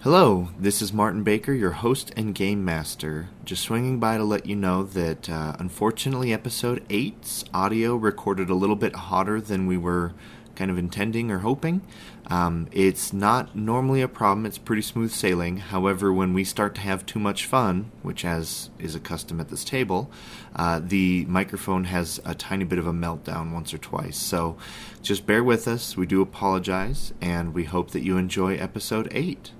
Hello, this is Martin Baker, your host and game master. Just swinging by to let you know that unfortunately episode 8's audio recorded a little bit hotter than we were kind of intending or hoping. It's not normally a problem, it's pretty smooth sailing. However, when we start to have too much fun, which as is a custom at this table, the microphone has a tiny bit of a meltdown once or twice. So just bear with us, we do apologize, and we hope that you enjoy episode 8.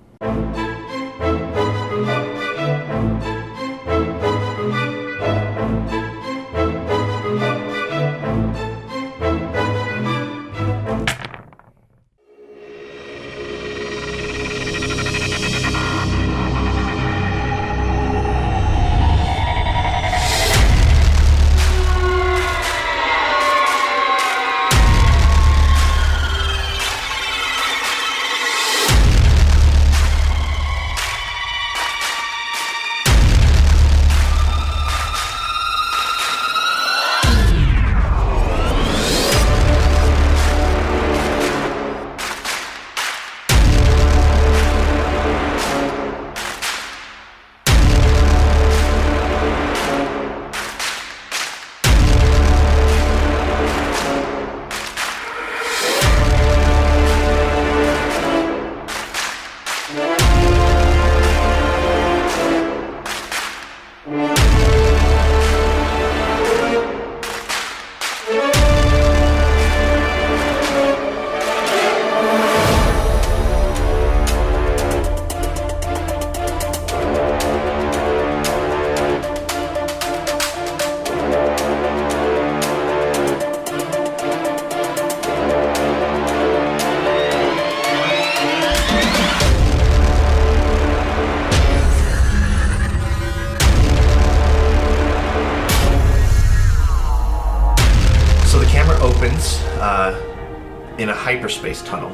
In a hyperspace tunnel,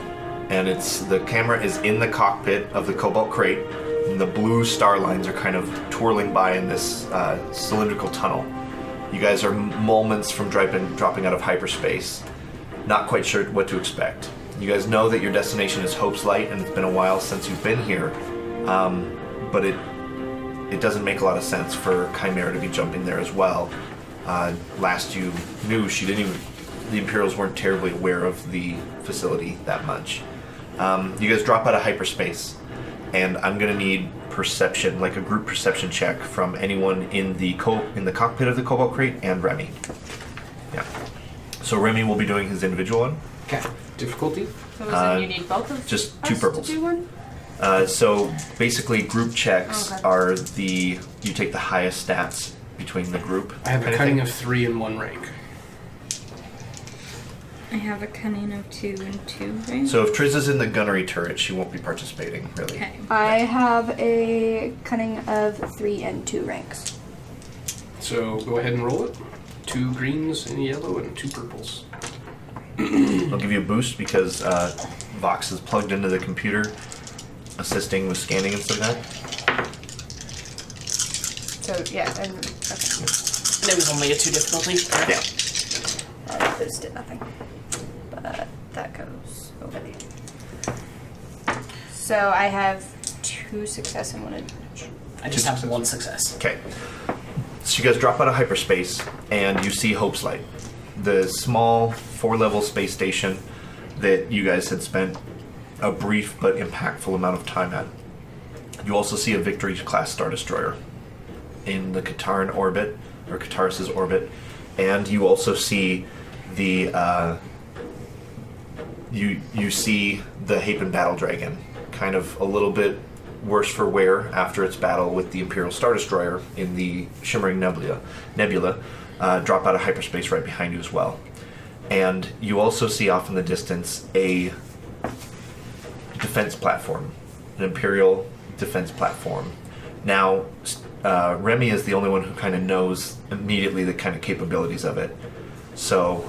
and the camera is in the cockpit of the Kobolt Krayt, and the blue starlines are kind of twirling by in this cylindrical tunnel. You guys are moments from dropping out of hyperspace, not quite sure what to expect. You guys know that your destination is Hope's Light, and it's been a while since you've been here, but it doesn't make a lot of sense for Kymera to be jumping there as well. Last you knew, the Imperials weren't terribly aware of the facility that much. You guys drop out of hyperspace, and I'm going to need perception, like a group perception check from anyone in the cockpit of the Kobolt Krayt and Remy. Yeah. So Remy will be doing his individual one. Okay. Difficulty? So is it you need both of just us two purples. to do one? So basically, group checks are you take the highest stats between the group. I have a cunning of 3 in 1 rank. I have a cunning of 2 and 2, right? So if Triz is in the gunnery turret, she won't be participating, really. Okay. I have a cunning of 3 and 2 ranks. So go ahead and roll it. 2 greens and a yellow and 2 purples. I'll give you a boost because Vox is plugged into the computer, assisting with scanning and stuff like that. So, yeah, and okay. There was only a 2 difficulty. Yeah. This did nothing. But that goes over there. So I have 2 success and 1 advantage. I just have 1 success. Okay. So you guys drop out of hyperspace, and you see Hope's Light, the small 4-level space station that you guys had spent a brief but impactful amount of time at. You also see a Victory-class Star Destroyer in the Kataran orbit, or Kataris' orbit, and you also see the you see the Hapan battle dragon, kind of a little bit worse for wear after its battle with the Imperial Star Destroyer in the Shimmering Nebula, drop out of hyperspace right behind you as well. And you also see off in the distance a defense platform, an Imperial defense platform. Now, Remy is the only one who kind of knows immediately the kind of capabilities of it. So,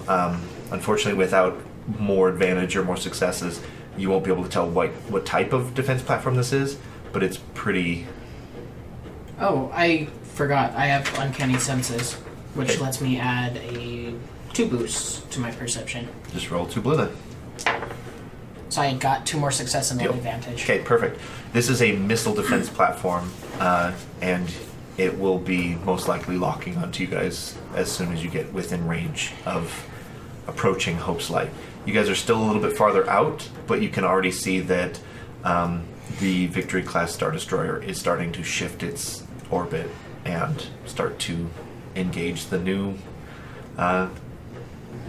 unfortunately, without more advantage or more successes, you won't be able to tell what type of defense platform this is, but it's pretty... Oh, I forgot. I have Uncanny Senses, which Okay. lets me add a 2 boosts to my perception. Just roll 2 blue then. So I got 2 more success and 1 Deal. advantage. Okay, perfect. This is a missile defense platform, and it will be most likely locking onto you guys as soon as you get within range of approaching Hope's Light. You guys are still a little bit farther out, but you can already see that the Victory-class Star Destroyer is starting to shift its orbit and start to engage the new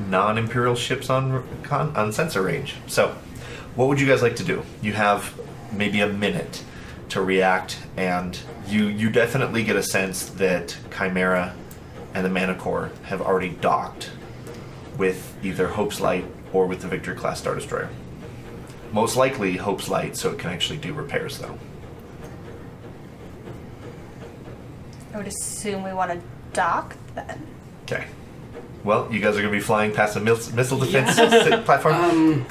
non-Imperial ships on sensor range. So, what would you guys like to do? You have maybe a minute to react, and you definitely get a sense that Kymera and the Manicore have already docked with either Hope's Light or with the Victory-class Star Destroyer. Most likely Hope's Light, so it can actually do repairs, though. I would assume we want to dock then. Okay. Well, you guys are going to be flying past a missile defense platform.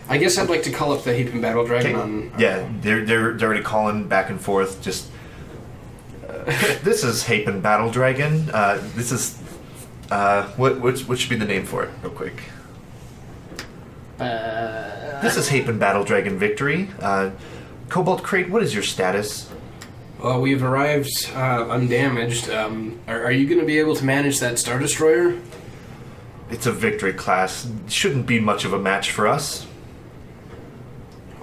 I guess I'd like to call up the Hapan Battle Dragon Okay. on... Yeah, they're already calling back and forth. Just this is Hapan Battle Dragon. This is what should be the name for it, real quick? This is Hapan Battle Dragon Victory. Kobolt Krayt, what is your status? Well, we've arrived undamaged. Are you going to be able to manage that Star Destroyer? It's a Victory class. Shouldn't be much of a match for us.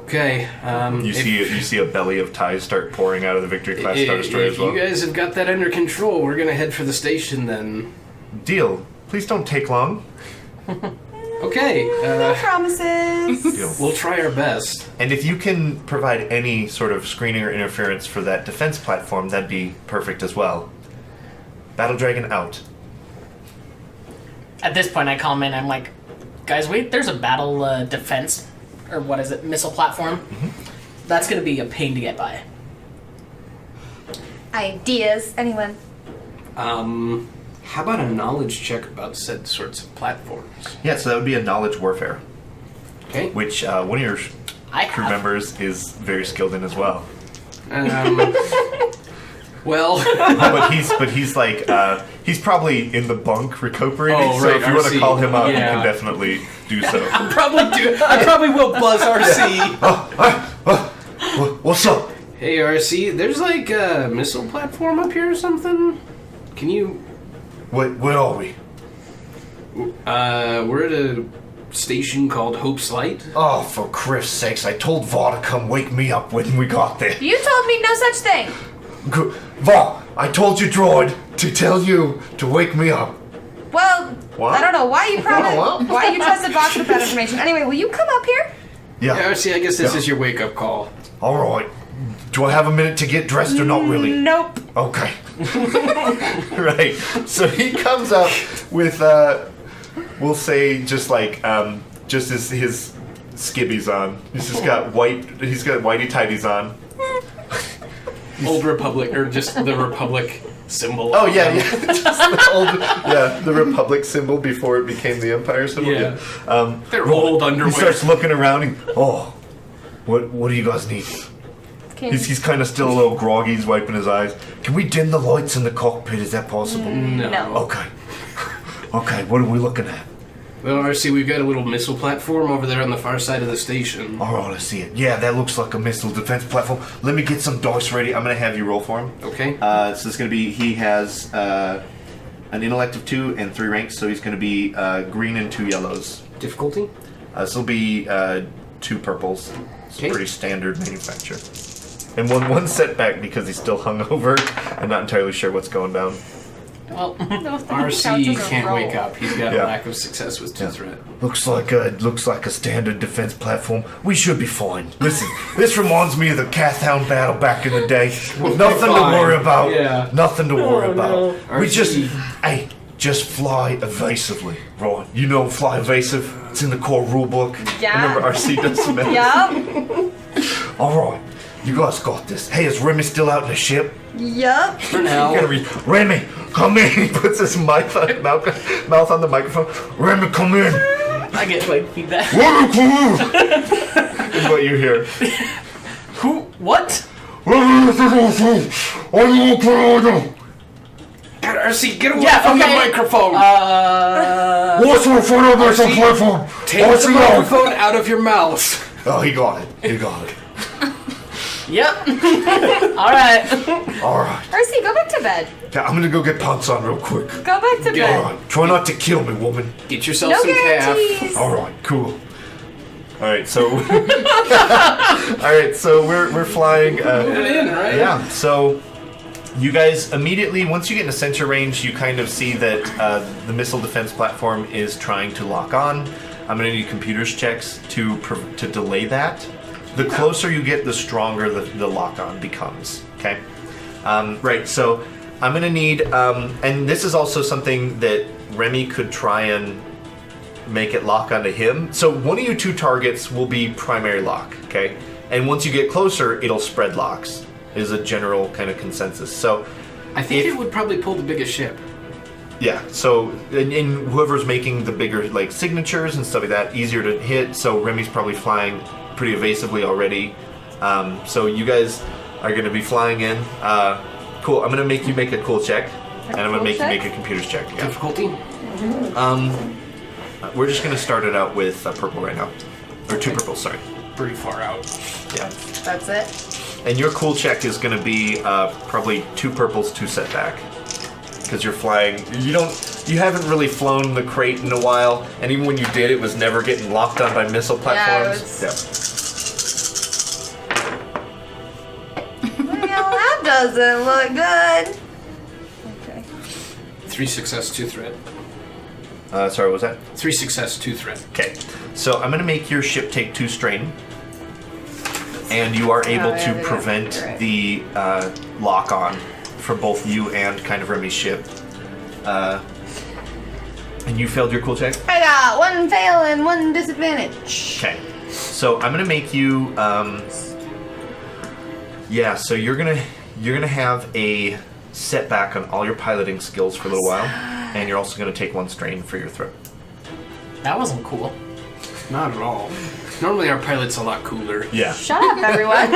Okay. You see a belly of ties start pouring out of the Victory class Star Destroyer as well. If you guys have got that under control, we're going to head for the station then. Deal. Please don't take long. Okay. No promises. Deal. We'll try our best. And if you can provide any sort of screening or interference for that defense platform, that'd be perfect as well. Battle Dragon out. At this point, I call him in. I'm like, guys, wait, there's a battle defense, or what is it, missile platform. That's going to be a pain to get by. Ideas, anyone? How about a knowledge check about said sorts of platforms? Yeah, so that would be a knowledge warfare, Okay. which one of your I crew have. members is very skilled in as well. Well, but he's like he's probably in the bunk recuperating. Oh, so right, if you want to RC. call him up, you Yeah. can definitely do so. I probably will buzz RC. What's up? Hey, RC, there's like a missile platform up here or something? Can you... Where are we? we're at a station called Hope's Light. Oh, for Christ's sakes! I told Var to come wake me up when we got there. You told me no such thing. Var, I told you, droid, to tell you to wake me up. Well, What? I don't know why you What? why you trusted Vox with that information. Anyway, will you come up here? Yeah, Yeah. RC, I guess this Yeah. is your wake-up call. All right. Do I have a minute to get dressed or not really? Nope. Okay. Right. So he comes up with, we'll say, just like, just his skibbies on. He's got whitey tighties on. Old Republic, or just the Republic symbol. Oh yeah, yeah. Just the old, the Republic symbol before it became the Empire symbol. Yeah. Yeah. They're old He underwear. starts looking around and, what do you guys need? He's kind of still a little groggy. He's wiping his eyes. Can we dim the lights in the cockpit? Is that possible? No. Okay. Okay, what are we looking at? Well, RC, we've got a little missile platform over there on the far side of the station. All right, I see it. Yeah, that looks like a missile defense platform. Let me get some dice ready. I'm going to have you roll for him. Okay. So it's going to be, he has an intellect of 2 and 3 ranks, so he's going to be green and 2 yellows. Difficulty? This will be 2 purples. It's Okay. pretty standard manufacture. And one setback because he's still hungover and not entirely sure what's going down. Well, RC can't wake up. He's got Yeah. a lack of success with 2 threat. Looks like a standard defense platform. We should be fine. Listen, this reminds me of the Cathound battle back in the day. Nothing to fine. worry about. Yeah. Nothing to worry about. no. We RC. just fly evasively, right? You know, fly evasive. It's in the core rulebook. Yeah. Remember, RC does some. Yup. All right, you guys got this. Hey, is Remy still out in the ship? Yup. For now. Remy, come in. He puts his mouth on the microphone. Remy, come in. I get like feedback. Remy, come in. Is what you hear. Who? What? Are you okay? God, RC, get away Yeah, from okay. the microphone! What's in front of us on platform? Take the microphone out of your mouth. Oh, he got it. He got it. Yep. All right. All right. Percy, go back to bed. Okay, I'm gonna go get pants on real quick. Go back to All bed. right. Try not to kill me, woman. Get yourself No some calf. guarantees. All right. Cool. All right. So. All right. So we're flying. Put it in, right? Yeah. So. You guys immediately, once you get in a sensor range, you kind of see that the missile defense platform is trying to lock on. I'm going to need computers checks to delay that. The closer you get, the stronger the lock on becomes. Okay. Right. So I'm going to need, and this is also something that Remy could try and make it lock onto him. So one of you two targets will be primary lock. Okay. And once you get closer, it'll spread locks. Is a general kind of consensus. So I think it would probably pull the biggest ship. yeah, so in whoever's making the bigger like signatures and stuff like that, easier to hit. So Remy's probably flying pretty evasively already. So you guys are going to be flying in. Cool. I'm going to make you make a cool check, and I'm going to make you make a computers check. Yeah. Difficulty? We're just going to start it out with purple right now, or two purples. Sorry. Pretty far out. Yeah. That's it. And your cool check is going to be probably 2 purples, 2 setback, because you're flying. You haven't really flown the crate in a while, and even when you did, it was never getting locked on by missile platforms. Well, that doesn't look good. Okay. 3 success, 2 threat. Sorry, what was that? 3 success, 2 threat. Okay, so I'm going to make your ship take 2 strain, and you are able to prevent the lock on for both you and kind of Remy's ship. And you failed your cool check? I got 1 fail and 1 disadvantage. Okay, so I'm gonna make you. Yeah, so you're gonna have a setback on all your piloting skills for a little while, and you're also gonna take 1 strain for your throw. That wasn't cool. Not at all. Normally our pilot's a lot cooler. Yeah. Shut up, everyone.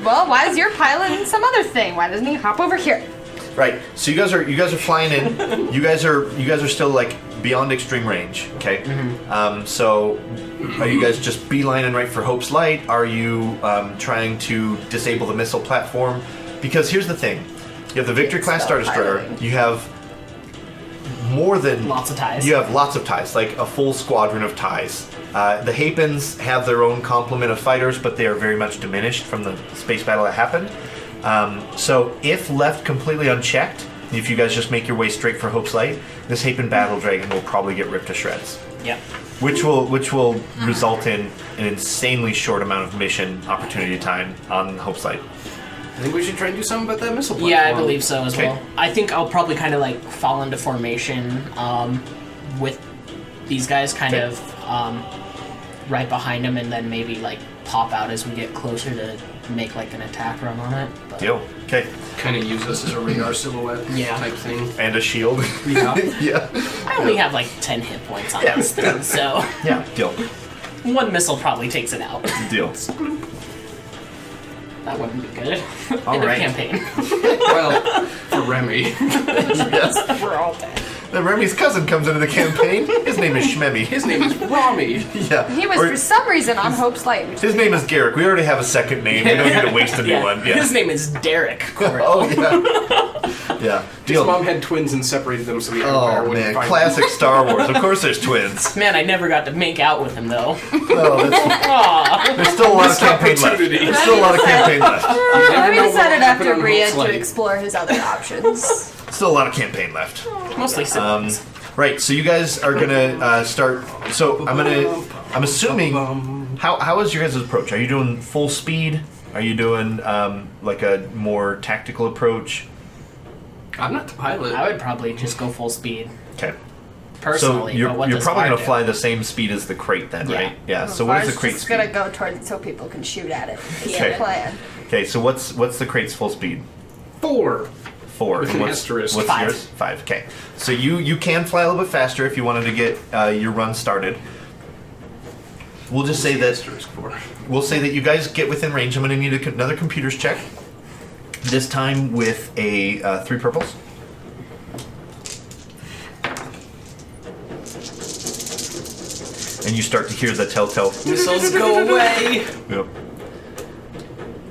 Well, why is your pilot in some other thing? Why doesn't he hop over here? Right. So you guys are flying in. You guys are still like beyond extreme range. Okay. So are you guys just beelining right for Hope's Light? Are you trying to disable the missile platform? Because here's the thing: you have the Victory class Star Destroyer. You have more than Lots of ties. You have lots of ties, like a full squadron of ties. The Hapans have their own complement of fighters, but they are very much diminished from the space battle that happened. So if left completely unchecked, if you guys just make your way straight for Hope's Light, this Hapan Battle Dragon will probably get ripped to shreds. Yep. Which will result in an insanely short amount of mission opportunity time on Hope's Light. I think we should try and do something about that missile platform. Yeah, I believe so as Okay. well. I think I'll probably kind of like fall into formation with these guys kind Okay. of right behind him, and then maybe like pop out as we get closer to make like an attack run on it. But, Deal. Okay. Kind of use us as a radar silhouette type thing. And a shield. Yeah. Yeah. I only have like 10 hit points on Yeah. this thing, so Yeah. Deal. 1 missile probably takes it out. Deal. That wouldn't be good. All in a right. campaign. Well, for Remy. Yes. We're all dead. Then Remy's cousin comes into the campaign. His name is Shmemy. His name is Rami. Yeah. He was Or- for some reason on Hope's Light. his name is Garrick. We already have a second name. We don't need to waste a new one. Yeah. His name is Derek. Corey. Oh yeah. Yeah. His Deal. mom had twins and separated them so the Empire Oh wouldn't man, find classic Star Wars. Of course, there's twins. Man, I never got to make out with him though. Oh, that's, Aw. there's still a lot of campaign left. opportunity. There's still a lot of campaign left. never We know decided what'll happen after on Bria Hope's to Light. explore his other options. Still a lot of campaign left. Mostly siblings. Right. So you guys are gonna start. So I'm assuming. How is your guys' approach? Are you doing full speed? Are you doing like a more tactical approach? I'm not the pilot. I would probably just go full speed Okay. personally. So you're but what does probably Var gonna do? fly the same speed as the crate then, Yeah. right? Yeah. So what is the Var's crate just speed? gonna go towards it so people can shoot at it. It's Okay. the plan. Okay. So what's the crate's full speed? 4. 4. With And an what's asterisk. what's 5. yours? 5. Okay. So you can fly a little bit faster if you wanted to get your run started. We'll just say that Asterisk 4. we'll say that you guys get within range. I'm going to need another computers check. This time with a 3 purples. And and you start to hear the telltale. Missiles go away. Yep.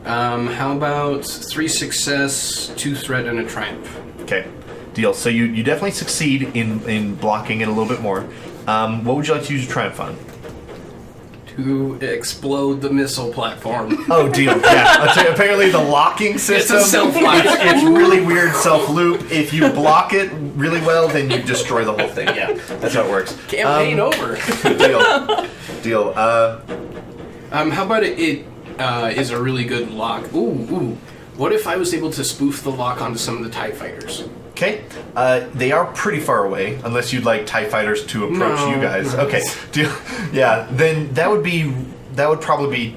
How about 3 success, 2 threat, and a triumph? Okay, deal. So you definitely succeed in blocking it a little bit more. What would you like to use your triumph on? To explode the missile platform. Oh, deal. Yeah. I'll tell you, apparently the locking system. It's a self-lock. It's really weird self-loop. If you block it really well, then you destroy the whole thing. Yeah, that's how it works. Campaign over. Deal. How about it is a really good lock? Ooh. What if I was able to spoof the lock onto some of the TIE fighters? Okay. They are pretty far away, unless you'd like TIE fighters to approach you guys. No. Okay. Deal. Yeah. Then that would probably be.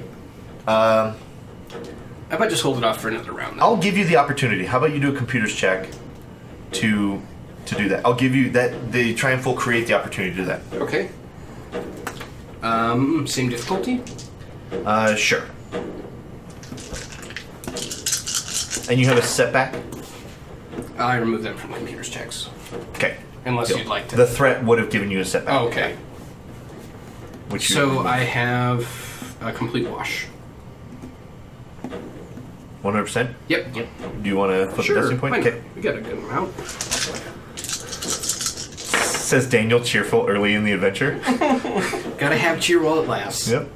How about just hold it off for another round? Then? I'll give you the opportunity. How about you do a computer's check to do that? I'll give you that. The Triumph will create the opportunity to do that. Okay. Same difficulty? Sure. And you have a setback? I remove them from computer's checks. Okay. Unless Deal. you'd like to. The threat would have given you a setback. Oh, okay. Which you So I have a complete wash. 100%? Yep. Do you want to flip Sure. the destiny point? Why not? Okay. We got a good amount. Says Daniel, cheerful early in the adventure. Gotta have cheer while it lasts. Yep.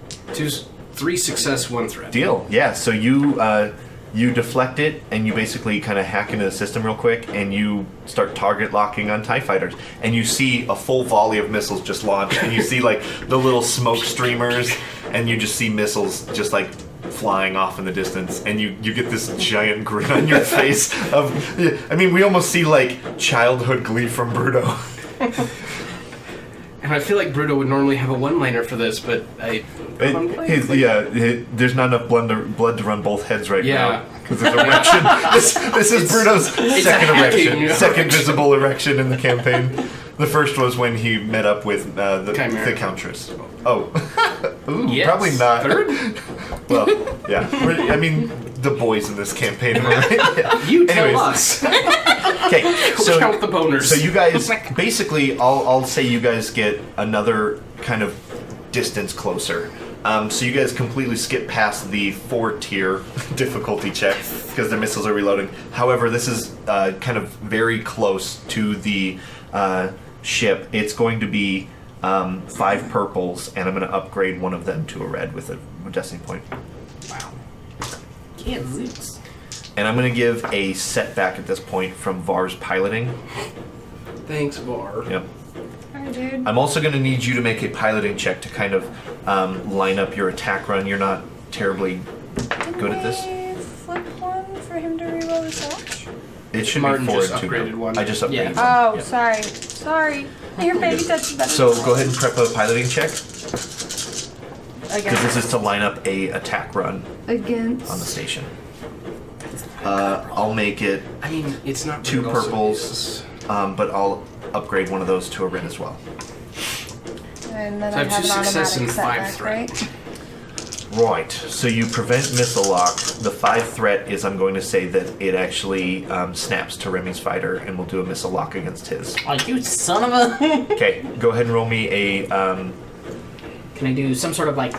3 success, 1 threat. Deal. Yeah. So you deflect it, and you basically kind of hack into the system real quick, and you start target locking on TIE fighters, and you see a full volley of missiles just launch, and you see like the little smoke streamers, and you just see missiles just like flying off in the distance, and you get this giant grin on your face of, I mean, we almost see like childhood glee from Bruto. And I feel like Bruto would normally have a one-liner for this, but There's not enough blood to run both heads right Yeah. now. Because there's erection. This is Bruto's second a hacking erection. Second visible erection in the campaign. The first was when he met up with the Countess. Oh. Ooh, Yes. probably not. Third? Well, yeah. I mean, the boys in this campaign. Right? Yeah. You tell Anyways. us. Okay, so count the boners. So you guys, basically, I'll say you guys get another kind of distance closer. So you guys completely skip past the 4-tier difficulty check because their missiles are reloading. However, this is kind of very close to the ship. It's going to be 5 purples, and I'm going to upgrade one of them to a red with a destiny point. Wow. Can't lose. And I'm going to give a setback at this point from Var's piloting. Thanks, Var. Yep. Hi, dude. I'm also going to need you to make a piloting check to kind of line up your attack run. You're not terribly good at this. Can we flip one for him to reroll his watch? It should Martin be just 4 and 2. upgraded one. I just upgraded Yeah. one. Oh, Yeah. sorry. Your baby touches better. So than go mine. ahead and prep a piloting check, because Against. this is to line up a attack run Against. on the station. I'll make it I mean, it's not 2 but it also purples, is. but I'll upgrade one of those to a red as well. And then So I I have have 2 an success automatic and 5 setback, threat. right? Right, so you prevent missile lock. The 5 threat is, I'm going to say that it actually snaps to Remy's fighter, and we'll do a missile lock against his. Oh, you son of a... Okay, go ahead and roll me a Can I do some sort of, like,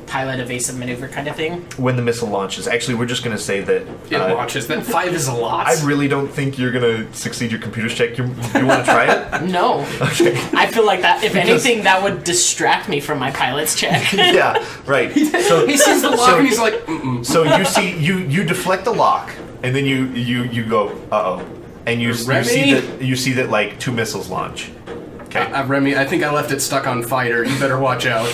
pilot evasive maneuver kind of thing? when the missile launches. Actually, we're just going to say that It launches. That 5 is a lot. I really don't think you're going to succeed your computer's check. You want to try it? No. Okay. I feel like that, if anything, that would distract me from my pilot's check. Yeah, right. So, He sees the lock so- and he's like, mm-mm. so you see, you deflect the lock, and then you go, uh-oh. And you Remy? see that like 2 missiles launch. Okay. Remy, I think I left it stuck on fighter. You better watch out.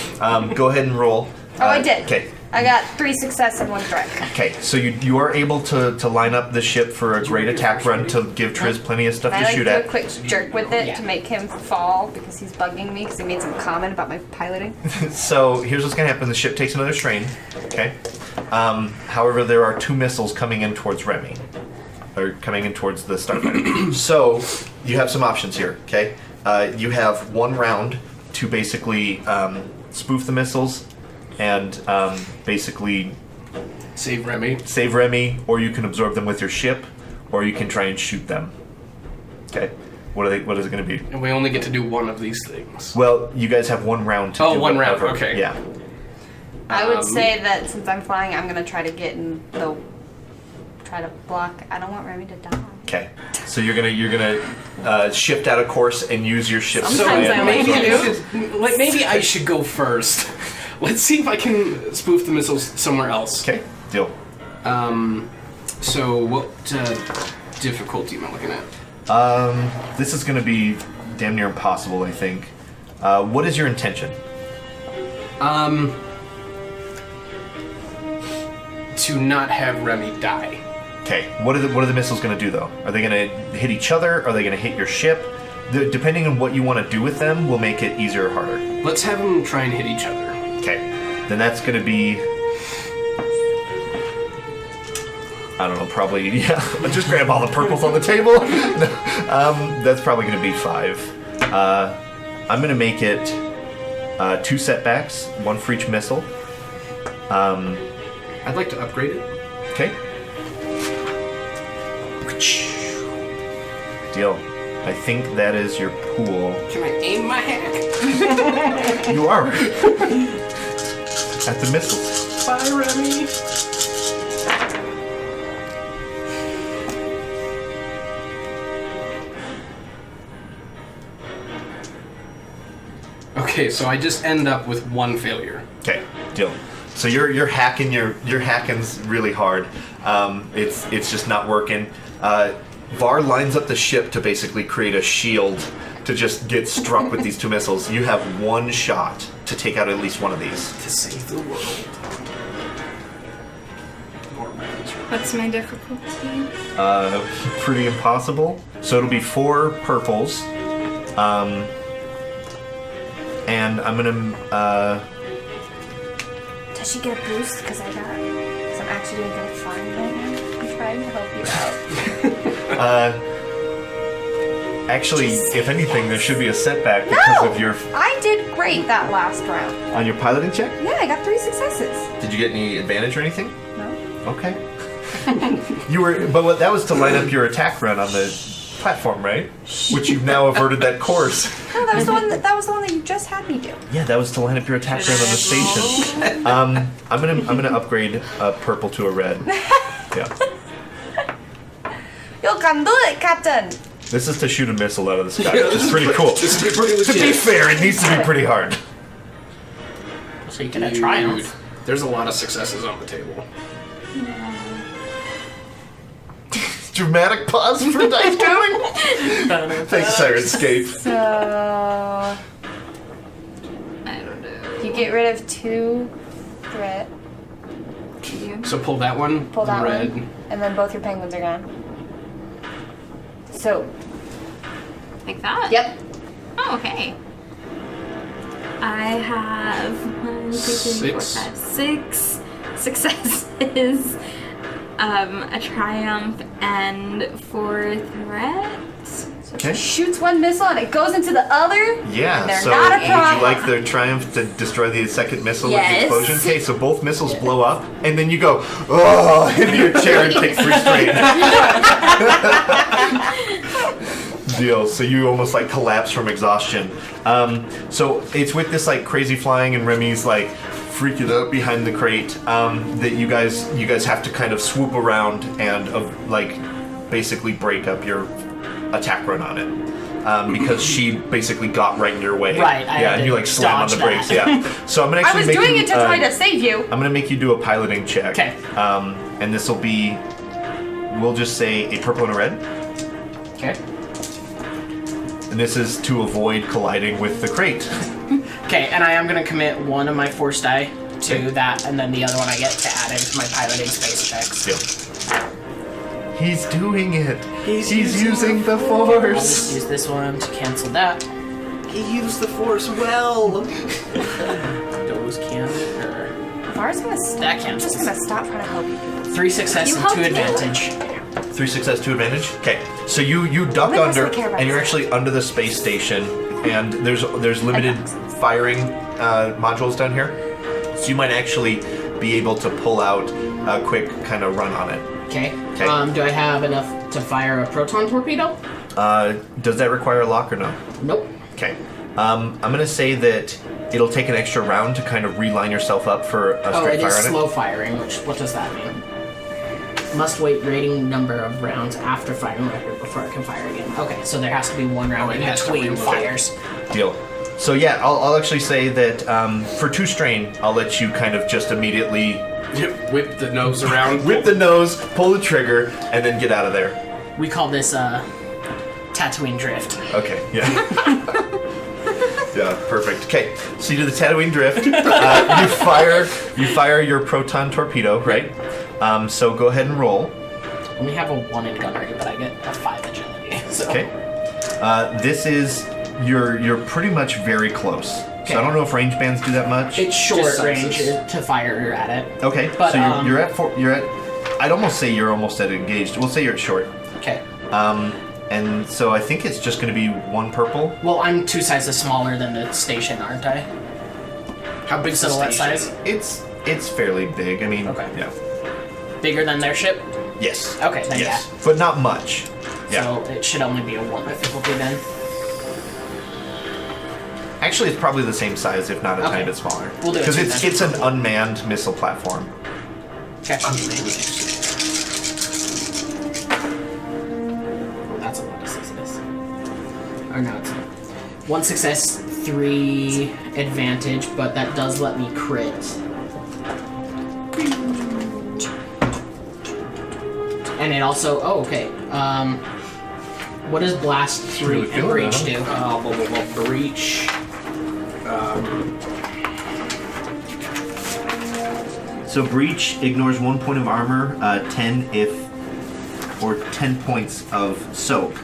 Go ahead and roll. Oh, I did. Okay. I got 3 success and 1 threat. Okay, so you are able to line up the ship for a great attack run to give Triz plenty of stuff I to like shoot do a at. quick jerk with it Yeah. to make him fall because he's bugging me because he made some comment about my piloting. So here's what's going to happen. The ship takes another strain, okay? However, there are 2 missiles coming in towards Remy. Or coming in towards the starfighter. So you have some options here, okay? You have 1 round to basically spoof the missiles and basically Save Remy. save Remy, or you can absorb them with your ship, or you can try and shoot them. Okay? What is it going to be? And we only get to do one of these things. Well, you guys have 1 round to do one round, whatever. okay. Yeah. I would say that since I'm flying, I'm gonna try to get in the. Try to block. I don't want Remy to die. Okay. So you're gonna shift out of course and use your ship. Sometimes I like maybe I should go first. Let's see if I can spoof the missiles somewhere else. Okay. Deal. So what difficulty am I looking at? This is gonna be damn near impossible, I think. What is your intention? To not have Remy die. Okay. What are the missiles gonna do though? Are they gonna hit each other? Are they gonna hit your ship? Depending on what you want to do with them, will make it easier or harder. Let's have them try and hit each other. Okay. Then that's gonna be. I don't know, probably, yeah. Just grab all the purples on the table. That's probably going to be 5. I'm going to make it 2 setbacks, 1 for each missile. I'd like to upgrade it. Okay. Deal. I think that is your pool. Can I aim my hack? You are. At the missiles. Bye, Remy. Okay, so I just end up with 1 failure. Okay, deal. So you're hacking's really hard. It's just not working. Var lines up the ship to basically create a shield to just get struck with these 2 missiles. You have 1 shot to take out at least one of these. To save the world. What's my difficulty? Pretty impossible. So it'll be 4 purples. And I'm gonna. Does she get a boost? Because I'm actually doing good at flying right now. I'm trying to help you out. Actually, if anything, there should be a setback because of your. I did great that last round. On your piloting check? Yeah, I got 3 successes. Did you get any advantage or anything? No. Okay. But that was to line up your attack run on the platform, right? Which you've now averted that course. No, that was the one that you just had me do. Yeah, that was to line up your attack run on the station. I'm gonna upgrade a purple to a red. Yeah. You can do it, Captain. This is to shoot a missile out of the sky, which is pretty cool. This is pretty legit. To be fair, it needs to be pretty hard. So you can have triumph. There's a lot of successes on the table. Dramatic pause for dice counting. Thanks, Sirenscape. So I don't know. you get rid of 2 threat. So pull that one. Pull that red. one, and then both your penguins are gone. So. Like that? Yep. Oh, okay. I have 1, 2, 3, 4, 6. 5, 6 successes, a triumph, and 4 threats. Okay. Shoots 1 missile and it goes into the other. Yeah, They're so not a would you problem. like the triumph to destroy the second missile with the Yes. explosion? Okay, so both missiles blow up, and then you go, oh, into your chair and take 3 straight. Deal. So you almost like collapse from exhaustion. So it's with this like crazy flying and Remy's like freaking out behind the crate that you guys have to kind of swoop around and like basically break up your attack run on it. Because she basically got right in your way. Right, I Yeah, had and to you like slam on the dodge brakes. that. Yeah. So I'm gonna I actually was make doing you, it to try to save you. I'm gonna make you do a piloting check. Okay. And this will be, we'll just say a purple and a red. Okay. And this is to avoid colliding with the crate. Okay, and I am going to commit 1 of my force die to that, and then the other one I get to add into my piloting space checks. Deal. He's doing it. He's using the I'll force. just use this one to cancel that. He used the force well. Those can. Var's gonna That I'm counts. just gonna stop trying to help you. 3 success You and helped 2 me. advantage. 3 success, 2 advantage. Okay, so you duck Megos under, don't care about and you're this. actually under the space station, and there's limited firing modules down here, so you might actually be able to pull out a quick kind of run on it. Okay. Okay. Do I have enough to fire a proton torpedo? Does that require a lock or no? Nope. Okay. I'm going to say that it'll take an extra round to kind of reline yourself up for a Oh, straight it fire is on slow firing, what does that mean? Must wait rating number of rounds after firing record before it can fire again. Okay, so there has to be one round it in has to between reload. fires. Deal. So yeah, I'll actually say that for 2 strain, I'll let you kind of just immediately Whip the nose around. whip the nose, pull the trigger, and then get out of there. We call this Tatooine drift. Okay, yeah. Yeah, perfect. Okay, so you do the Tatooine drift. You fire your proton torpedo, right? So go ahead and roll. I only have a 1 in gun rate, but I get a 5 agility. So. Okay. This is you're pretty much very close. Okay. So I don't know if range bands do that much. It's short Just range sizes. to fire at it. Okay, But, so you're at I'd almost say you're almost at engaged. We'll say you're at short. Okay. And so I think it's just going to be 1 purple. Well, I'm 2 sizes smaller than the station, aren't I? How big's the Silhouette station? size? It's fairly big. I mean, Okay. yeah. Bigger than their ship? Yes. Okay, then Yes, but not much. Yeah. So it should only be a 1 difficulty then. Actually, it's probably the same size, if not a Okay. tiny bit smaller. We'll do it Because too, it's then. an unmanned missile platform. Okay. That's a lot of success. Or no, it's not. 1 success, 3 advantage, but that does let me crit. And it also, oh, okay. What does blast 3 really and good, breach huh? do? Breach. So breach ignores 1 point of armor, 10 or 10 points of soak.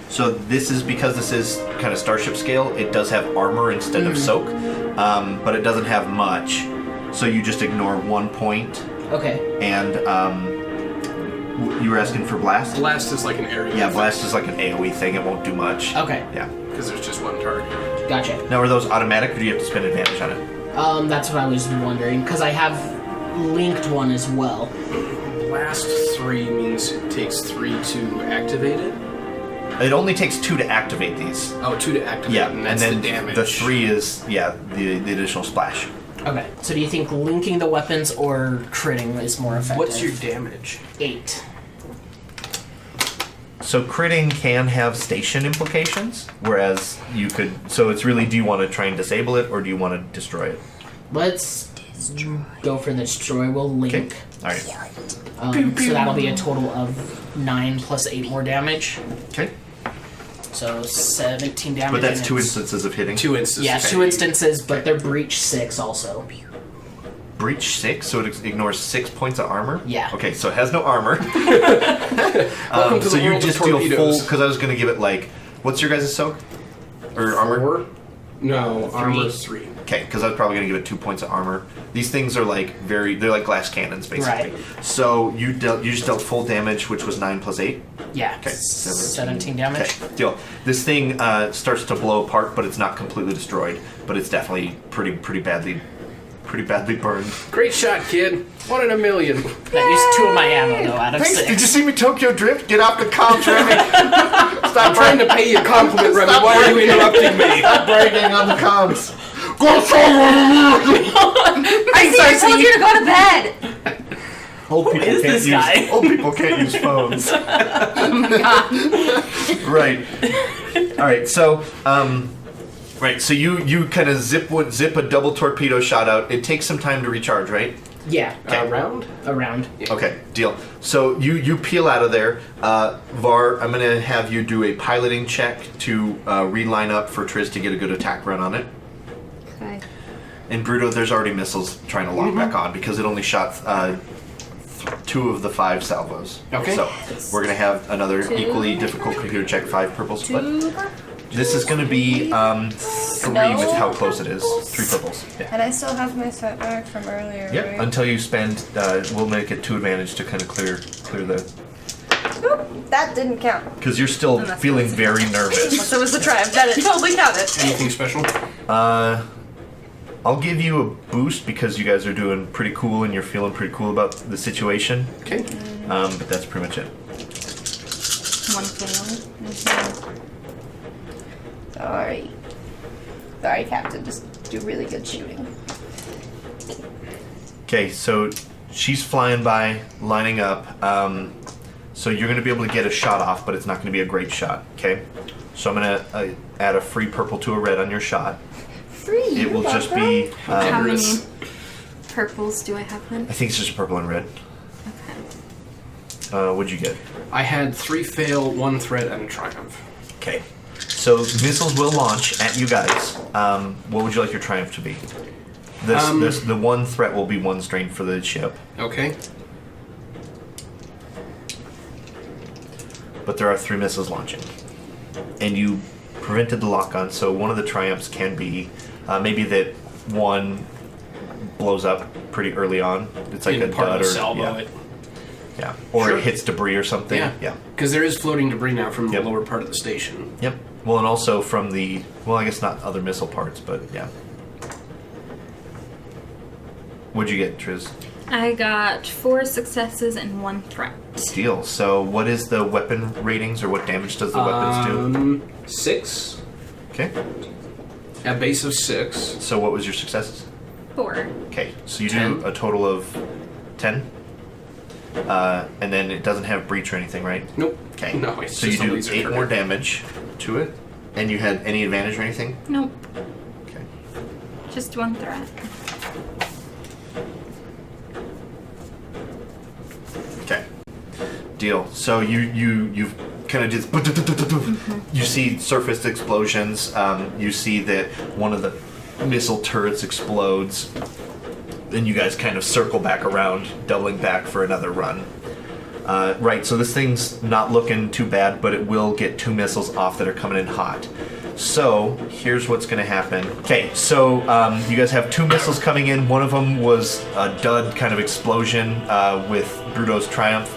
So this is because this is kind of starship scale. It does have armor instead of soak, but it doesn't have much. So you just ignore 1 point, Okay. and you were asking for blast. Blast is like an area. Yeah, blast is like an AOE thing. It won't do much. Okay. Yeah. Because there's just 1 target. Gotcha. Now, are those automatic, or do you have to spend advantage on it? That's what I was wondering, because I have linked one as well. Blast 3 means it takes 3 to activate it. It only takes 2 to activate these. Oh, 2 to activate, Yeah, and that's then the damage. the 3 is the additional splash. Okay. So do you think linking the weapons or critting is more effective? What's your damage? 8. So critting can have station implications, whereas you could. So it's really, do you want to try and disable it, or do you want to destroy it? Let's go for the destroy. We'll link. Okay. All right. So that'll be a total of 9 plus 8 more damage. Okay. So 17 damage. But that's and 2 it's- instances of hitting. 2 instances. Yeah, 2 instances, but they're breach 6 also. Breach 6, so it ignores 6 points of armor. Yeah. Okay, so it has no armor. Welcome to so the you world of just deal full. torpedoes. Because I was going to give it like, what's your guys' soak or armor? 4? No, armor 3. Okay, because I was probably going to give it 2 points of armor. These things are like they're like glass cannons basically. Right. So you just dealt full damage, which was 9 plus 8. Yeah. Okay, 17 damage. Okay, deal. This thing starts to blow apart, but it's not completely destroyed. But it's definitely pretty badly burned. Great shot, kid. 1 in a million. That used 2 of my ammo though out of 6. Did you see me Tokyo Drift? Get off the comms, Remy. I'm trying to pay you a compliment, Remy. Why are you interrupting me? Stop bragging on the comms. I told you to go to bed! Old people is can't this use guy? old people can't use phones. Right. All right. So right. So you kind of zip a double torpedo shot out. It takes some time to recharge, right? Yeah. Round? Around. Okay. Deal. So you peel out of there. Var, I'm gonna have you do a piloting check to reline up for Triz to get a good attack run on it. Okay. And Bruto, there's already missiles trying to lock back on because it only shot 2 of the 5 salvos. Okay. So we're gonna have another equally difficult computer check, 5 purple split. 2 This is gonna be 3 with how close it is. 3 purples. Yeah. And I still have my setback from earlier, Yep. right? Until you spend, we'll make it 2 advantage to kind of clear the, Oop, that didn't count. because you're still that's feeling very nervous. So was the try. That it totally counted. Anything special? I'll give you a boost because you guys are doing pretty cool and you're feeling pretty cool about the situation. Okay. But that's pretty much it. One fail. Mm-hmm. Sorry. Sorry, Captain. Just do really good shooting. Okay, so she's flying by, lining up. So you're going to be able to get a shot off, but it's not going to be a great shot. Okay, so I'm going to add a free purple to a red on your shot. Free. It will just be. How many Generous. purples do I have then? I think it's just a purple and red. Okay. What'd you get? I had 3 fail, 1 threat, and a triumph. Okay. So missiles will launch at you guys. What would you like your triumph to be? The one threat will be 1 strain for the ship, Okay. but there are 3 missiles launching, and you prevented the lock-on. So one of the triumphs can be maybe that one blows up pretty early on. It's like In a part dud of or a salvo yeah, it. yeah, or Sure. it hits debris or something. Yeah. Because there is floating debris now from Yep. the lower part of the station. Yep. Well, and also from the I guess not other missile parts, but yeah. What'd you get, Triz? I got 4 successes and 1 threat. Deal. So what is the weapon ratings, or what damage does the weapons do? 6. Okay. A base of 6. So what was your successes? 4. Okay. So you 10. do a total of 10. And then it doesn't have breach or anything, right? Nope. Okay. No, it's so you just a do laser 8 target. more damage to it. And you had any advantage or anything? Nope. Okay. Just 1 threat. Okay. Deal. So you've kind of just you see surface explosions. You see that one of the missile turrets explodes. Then you guys kind of circle back around, doubling back for another run. Right, so this thing's not looking too bad, but it will get 2 missiles off that are coming in hot. So, here's what's going to happen. Okay, so you guys have 2 missiles coming in. One of them was a dud kind of explosion with Bruto's Triumph.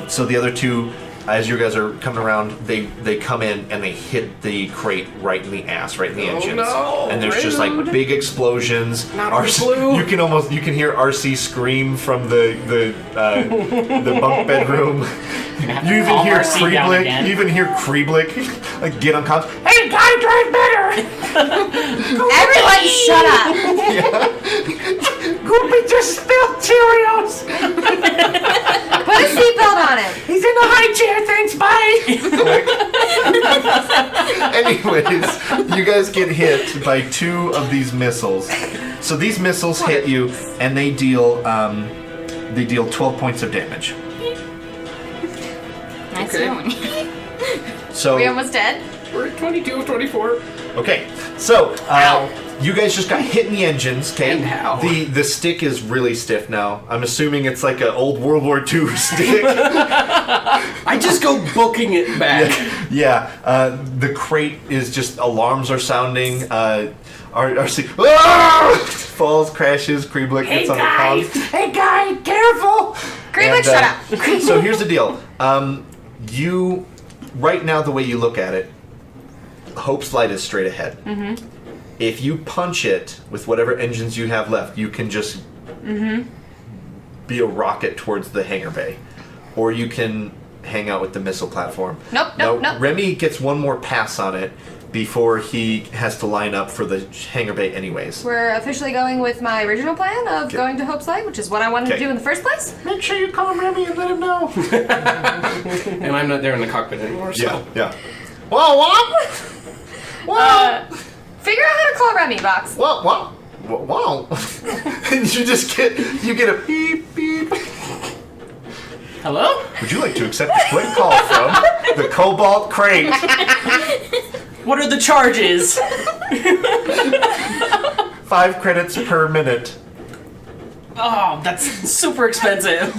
So the other 2, as you guys are coming around, they come in and they hit the crate right in the ass, right in the engines. no, And there's just like rude. big explosions. Not blue. You can hear RC scream from the bunk bedroom. You even Calm hear RC down Kreeblik. again. You even hear Kreeblik like get on comms. Hey, guy, drive better. Everyone, shut up! Goopy just spilled Cheerios. Put a seatbelt on it. He's in the high chair. Thanks, bye. Anyways, you guys get hit by 2 of these missiles. So these missiles hit you, and they deal 12 points of damage. Nice Okay. going. So We almost dead? We're at 22 of 24. okay, so you guys just got hit in the engines. Okay, And how? the stick is really stiff now. I'm assuming it's like an old World War II stick. I just go booking it back. Yeah, the crate is just alarms are sounding. RC falls, crashes. Kreeblik gets on the comms. Hey guy, careful! Kreeblik, shut up. So here's the deal. You right now, the way you look at it, Hope's Light is straight ahead. Mm-hmm. If you punch it with whatever engines you have left, you can just be a rocket towards the hangar bay, or you can hang out with the missile platform. Nope. Remy gets one more pass on it before he has to line up for the hangar bay anyways. We're officially going with my original plan of Okay. going to Hope's Light, which is what I wanted Okay. to do in the first place. Make sure you call Remy and let him know. And I'm not there in the cockpit anymore, so. Yeah. Whoa, what? Whoa, Figure out how to call Remy, Box. whoa. And you get a beep beep. Hello? Would you like to accept a quick call from the Kobolt Krayt? What are the charges? 5 credits per minute. Oh, that's super expensive.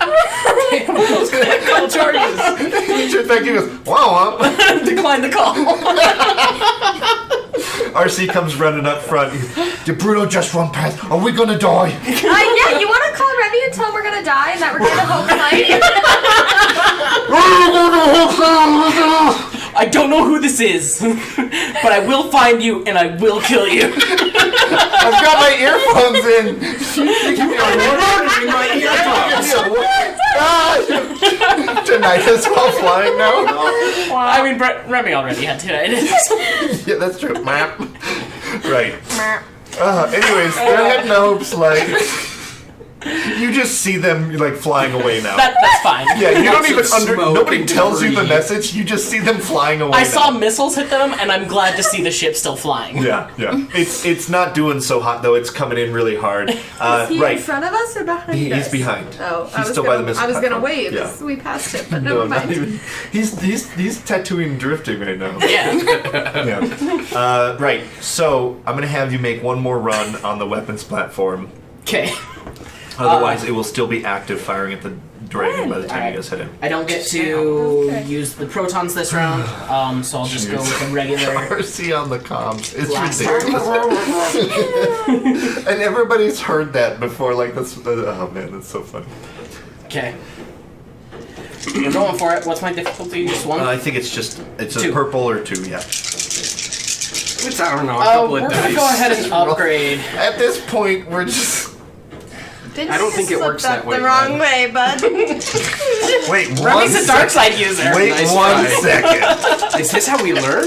Who's gonna call charges? In fact, he goes, whoa. Decline the call. RC comes running up front. Did Bruto just run past? Are we gonna die? Yeah, you want to call Remy and tell him we're going to die and that we're going to Hope's Light? I don't know who this is, but I will find you and I will kill you. I've got my earphones in. You give me a order? wearing my earphones. Tinnitus while flying now? I mean, Remy already had tinnitus. Yeah, that's true. Right. Anyways, they're heading to Hope's like. You just see them like flying away now. That's fine. Yeah, you don't even Smoke nobody and tells you the debris. message. You just see them flying away. I saw now. missiles hit them, and I'm glad to see the ship still flying. Yeah. It's not doing so hot though. It's coming in really hard. Is he right. in front of us or behind us? He's behind. Oh, He's still by the missile I was gonna platform. wave Yeah. as we passed it, but No, never not mind. even. He's Tatooine drifting right now. Yeah. Yeah. Right. So I'm gonna have you make one more run on the weapons platform. Okay. Otherwise, it will still be active firing at the dragon by the time you guys head in. I don't get to Okay. use the protons this round, so I'll just go with a regular. RC on the comms. It's Blaster. ridiculous. And everybody's heard that before. Like that's. Oh man, that's so funny. Okay. We're going for it. What's my difficulty? Just one? I think it's a Two. purple or 2. Yeah. It's, I don't know, a Oh, couple we're of gonna dice. go ahead and upgrade. At this point, we're just. Did I don't you think it slip works that way, the wrong bud. way, bud. Wait, Remy's a dark side user. Wait Nice 1 try. second. Is this how we learn?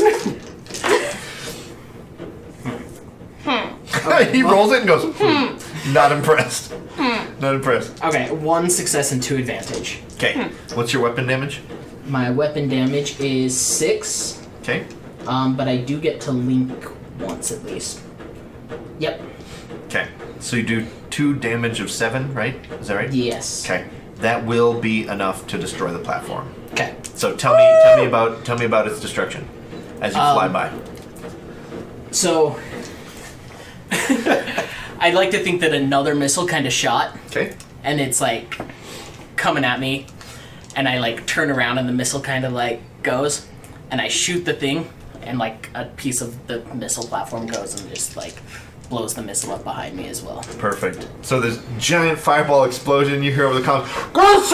He rolls it and goes, Not impressed. Not impressed. Okay, 1 success and 2 advantage. Okay, what's your weapon damage? My weapon damage is 6, Okay. but I do get to link once at least. Yep. Okay, so you do 2 damage of 7, right? Is that right? Yes. Okay, that will be enough to destroy the platform. Okay. So tell me about its destruction as you fly by. So, I'd like to think that another missile kind of shot, Okay. and it's like coming at me, and I like turn around and the missile kind of like goes, and I shoot the thing, and like a piece of the missile platform goes and just like blows the missile up behind me as well. Perfect. So this giant fireball explosion you hear over the comms. I was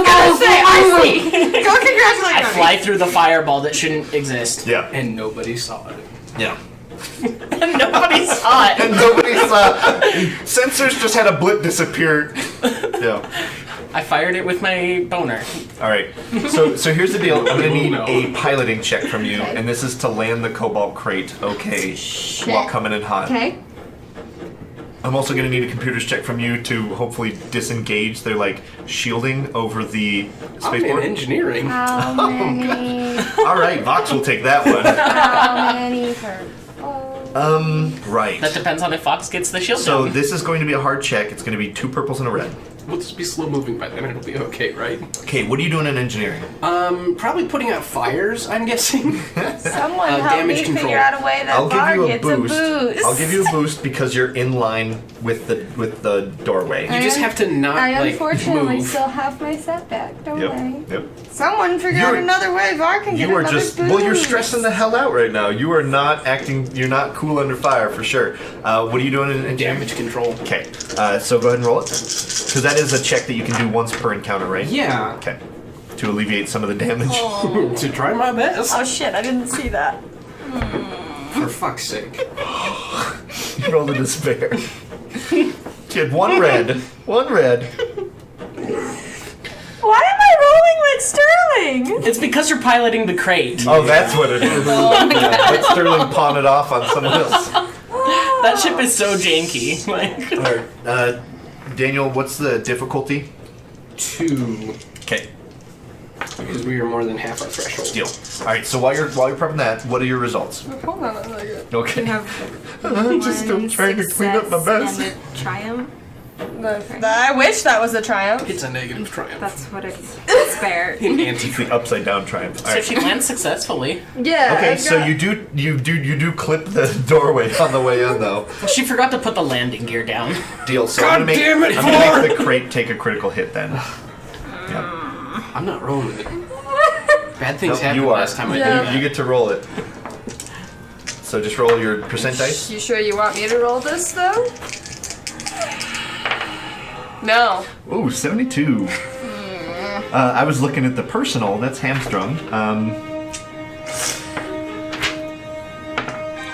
gonna say, I see. Go congratulate I me. fly through the fireball that shouldn't exist. Yeah. And nobody saw it. Yeah. And nobody saw it. And nobody saw. Sensors just had a blip disappear. Yeah. I fired it with my boner. All right. So here's the deal. I'm gonna need No. a piloting check from you, Okay. and this is to land the Kobolt Krayt. Okay. Shit. While coming in hot. Okay. I'm also gonna need a computer's check from you to hopefully disengage their like shielding over the In spaceport. engineering. How many? All right, Vox will take that one. How many per? Right. That depends on if Fox gets the shield So down. this is going to be a hard check. It's going to be 2 purples and a red. We'll just be slow moving by then. It'll be okay, right? Okay, what are you doing in engineering? Probably putting out fires, I'm guessing. Someone help damage me control. figure out a way that I'll give Var you a gets boost. a boost. I'll give you a boost because you're in line with the doorway. You just have to not, I like, unfortunately move. still have my setback. Don't worry. Yep. Someone figure out You're- another way Var can get You are another just boost. well. You're stressing the hell out right now. You are not acting. You're not cool under fire for sure. What are you doing in engineering? Damage control. Okay. So go ahead and roll it. Because that is a check that you can do once per encounter, right? Yeah. Okay. To alleviate some of the damage. To try my best. Oh shit! I didn't see that. For fuck's sake. You rolled a despair. Kid, 1 red. 1 red. Why am I rolling like Sterling? It's because you're piloting the crate. Oh, that's what it is. Yeah, let Sterling pawn it off on someone else. That ship is so janky. Like, Alright, Daniel, what's the difficulty? 2. Okay, Because we are more than half our threshold. deal. Alright, so while you're prepping that, what are your results? Hold on a second. Okay. I'm just still trying to clean up my mess. And a triumph. I wish that was a triumph. It's a negative triumph. That's what it's spare. In It's anti the upside down triumph. so Alright. she lands successfully. Yeah. Okay, I've so got- you do clip the doorway on the way in though. She forgot to put the landing gear down. Deal. So God I'm gonna damn it, I'm gonna make the crate take a critical hit then. Yeah. I'm not rolling it. Bad things Nope, happened you are. last time I Yeah. did You get to roll it. So just roll your percent dice. You sure you want me to roll this though? No. Ooh, 72. I was looking at the personal. That's hamstrung.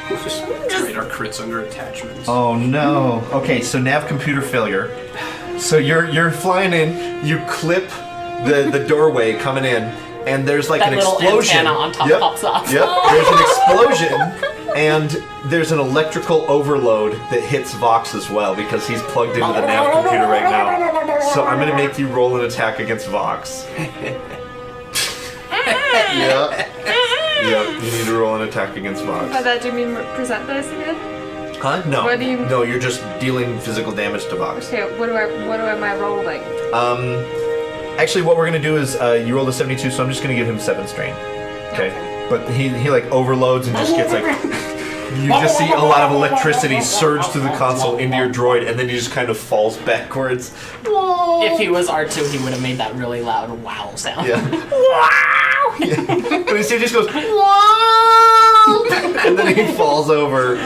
Just trade our crits under attachments. Oh no. Okay, so nav computer failure. So you're flying in. You clip the doorway coming in, and there's like That an little explosion. antenna on top pops off. Yep. There's an explosion, and there's an electrical overload that hits Vox as well because he's plugged into the nav computer right now. So I'm gonna make you roll an attack against Vox. Yeah. Yep. You need to roll an attack against Vox. By that, do you mean present this again? Huh? No. What do you- No, you're just dealing physical damage to Vox. Okay, what am I rolling? Actually, what we're gonna do is you rolled a 72, so I'm just gonna give him 7 strain. Okay. But he like overloads and just gets like. You just see a lot of electricity surge through the console into your droid, and then he just kind of falls backwards. If he was R2, he would have made that really loud wow sound. Yeah. Wow! Yeah. But instead, he just goes wow, and then he falls over,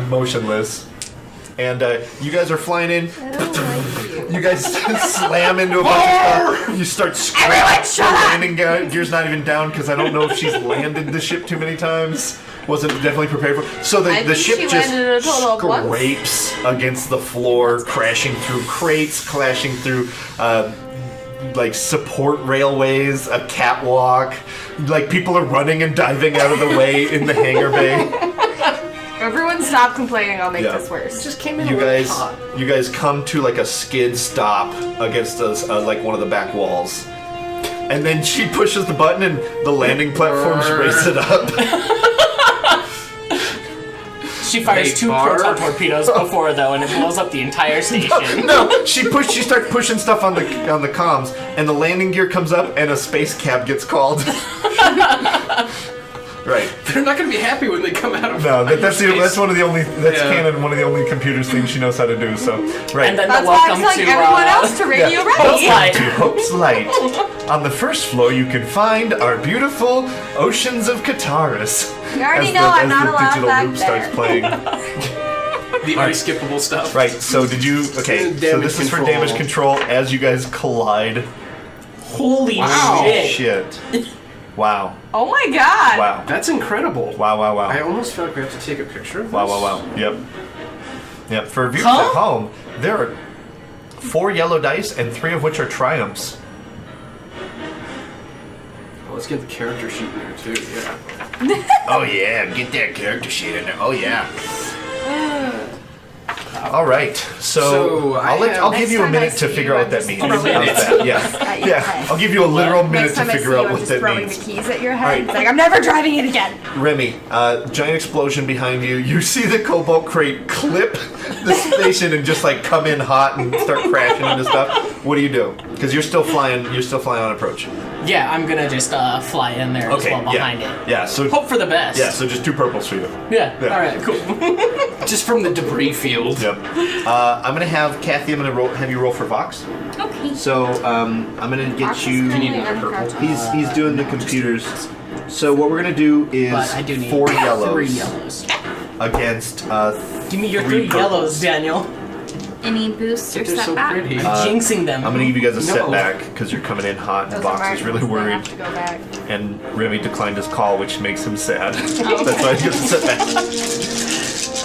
motionless. And you guys are flying in. You guys slam into a bunch of stuff. You start scratching. The landing gear's not even down because I don't know if she's landed the ship too many times. Wasn't definitely prepared for. So the ship just scrapes against the floor, crashing through crates, clashing through like support railways, a catwalk. Like people are running and diving out of the way in the hangar bay. Everyone stop complaining, I'll make this worse. Just came in You a little guys, hot. you guys come to like a skid stop against us, like one of the back walls, and then she pushes the button and the landing platforms race it up. She fires Wait, 2 Barb? proton torpedoes before though, and it blows up the entire station. No, she starts pushing stuff on the comms, and the landing gear comes up, and a space cab gets called. Right. They're not going to be happy when they come out of No, that's hyperspace. one of the only canon. One of the only computers things she knows how to do. So right. And then That's the why I welcome was like to everyone else to Radio Hope's Ready. Light. To Hope's Light. On the first floor, you can find our beautiful oceans of Kataris. You already know I'm not allowed digital back loop there. starts playing. The unskippable stuff. Right. So did you? Okay. So Damage this is for control. damage control as you guys collide. Holy Wow. shit. Wow. Oh my god! Wow. That's incredible. Wow. Wow. Wow. I almost feel like we have to take a picture of this. Wow, wow, wow. Yep. Yep. For viewers Huh? at home, there are 4 yellow dice and 3 of which are triumphs. Well, let's get the character sheet in there, too. Yeah. Oh yeah, get that character sheet in there. Oh yeah. All right. So I'll give you a Next time I minute to see figure you, out I'm what that just means. throwing How's it. that? Yeah. At your Yeah. head. I'll give you a literal minute Next to time I see figure you, out I'm what just that throwing means. the keys at your head. Alright. It's like, I'm never driving it again. Remy, giant explosion behind you. You see the Kobolt Krayt clip the station and just like come in hot and start crashing into stuff. What do you do? Because you're still flying. You're still flying on approach. Yeah, I'm gonna just fly in there as Okay. well behind Yeah. it. Yeah. So. Hope for the best. Yeah. So just 2 purples for you. Yeah. Yeah. Alright, cool. Just from the debris field. Yep. I'm gonna have Kathy. I'm gonna have you roll for Vox. Okay. So I'm gonna get you. You need another purple. He's doing the computers. So what we're gonna do is But I do need 4 3 yellows yellows. against Give me your 3 3 yellows, purples. Daniel. Any boosts or They're so setback? pretty. Jinxing them. I'm gonna give you guys a No. setback because you're coming in hot and Those Vox are is really markings, they worried, have to go back. and Remy declined his call, which makes him sad. That's why he gets a setback.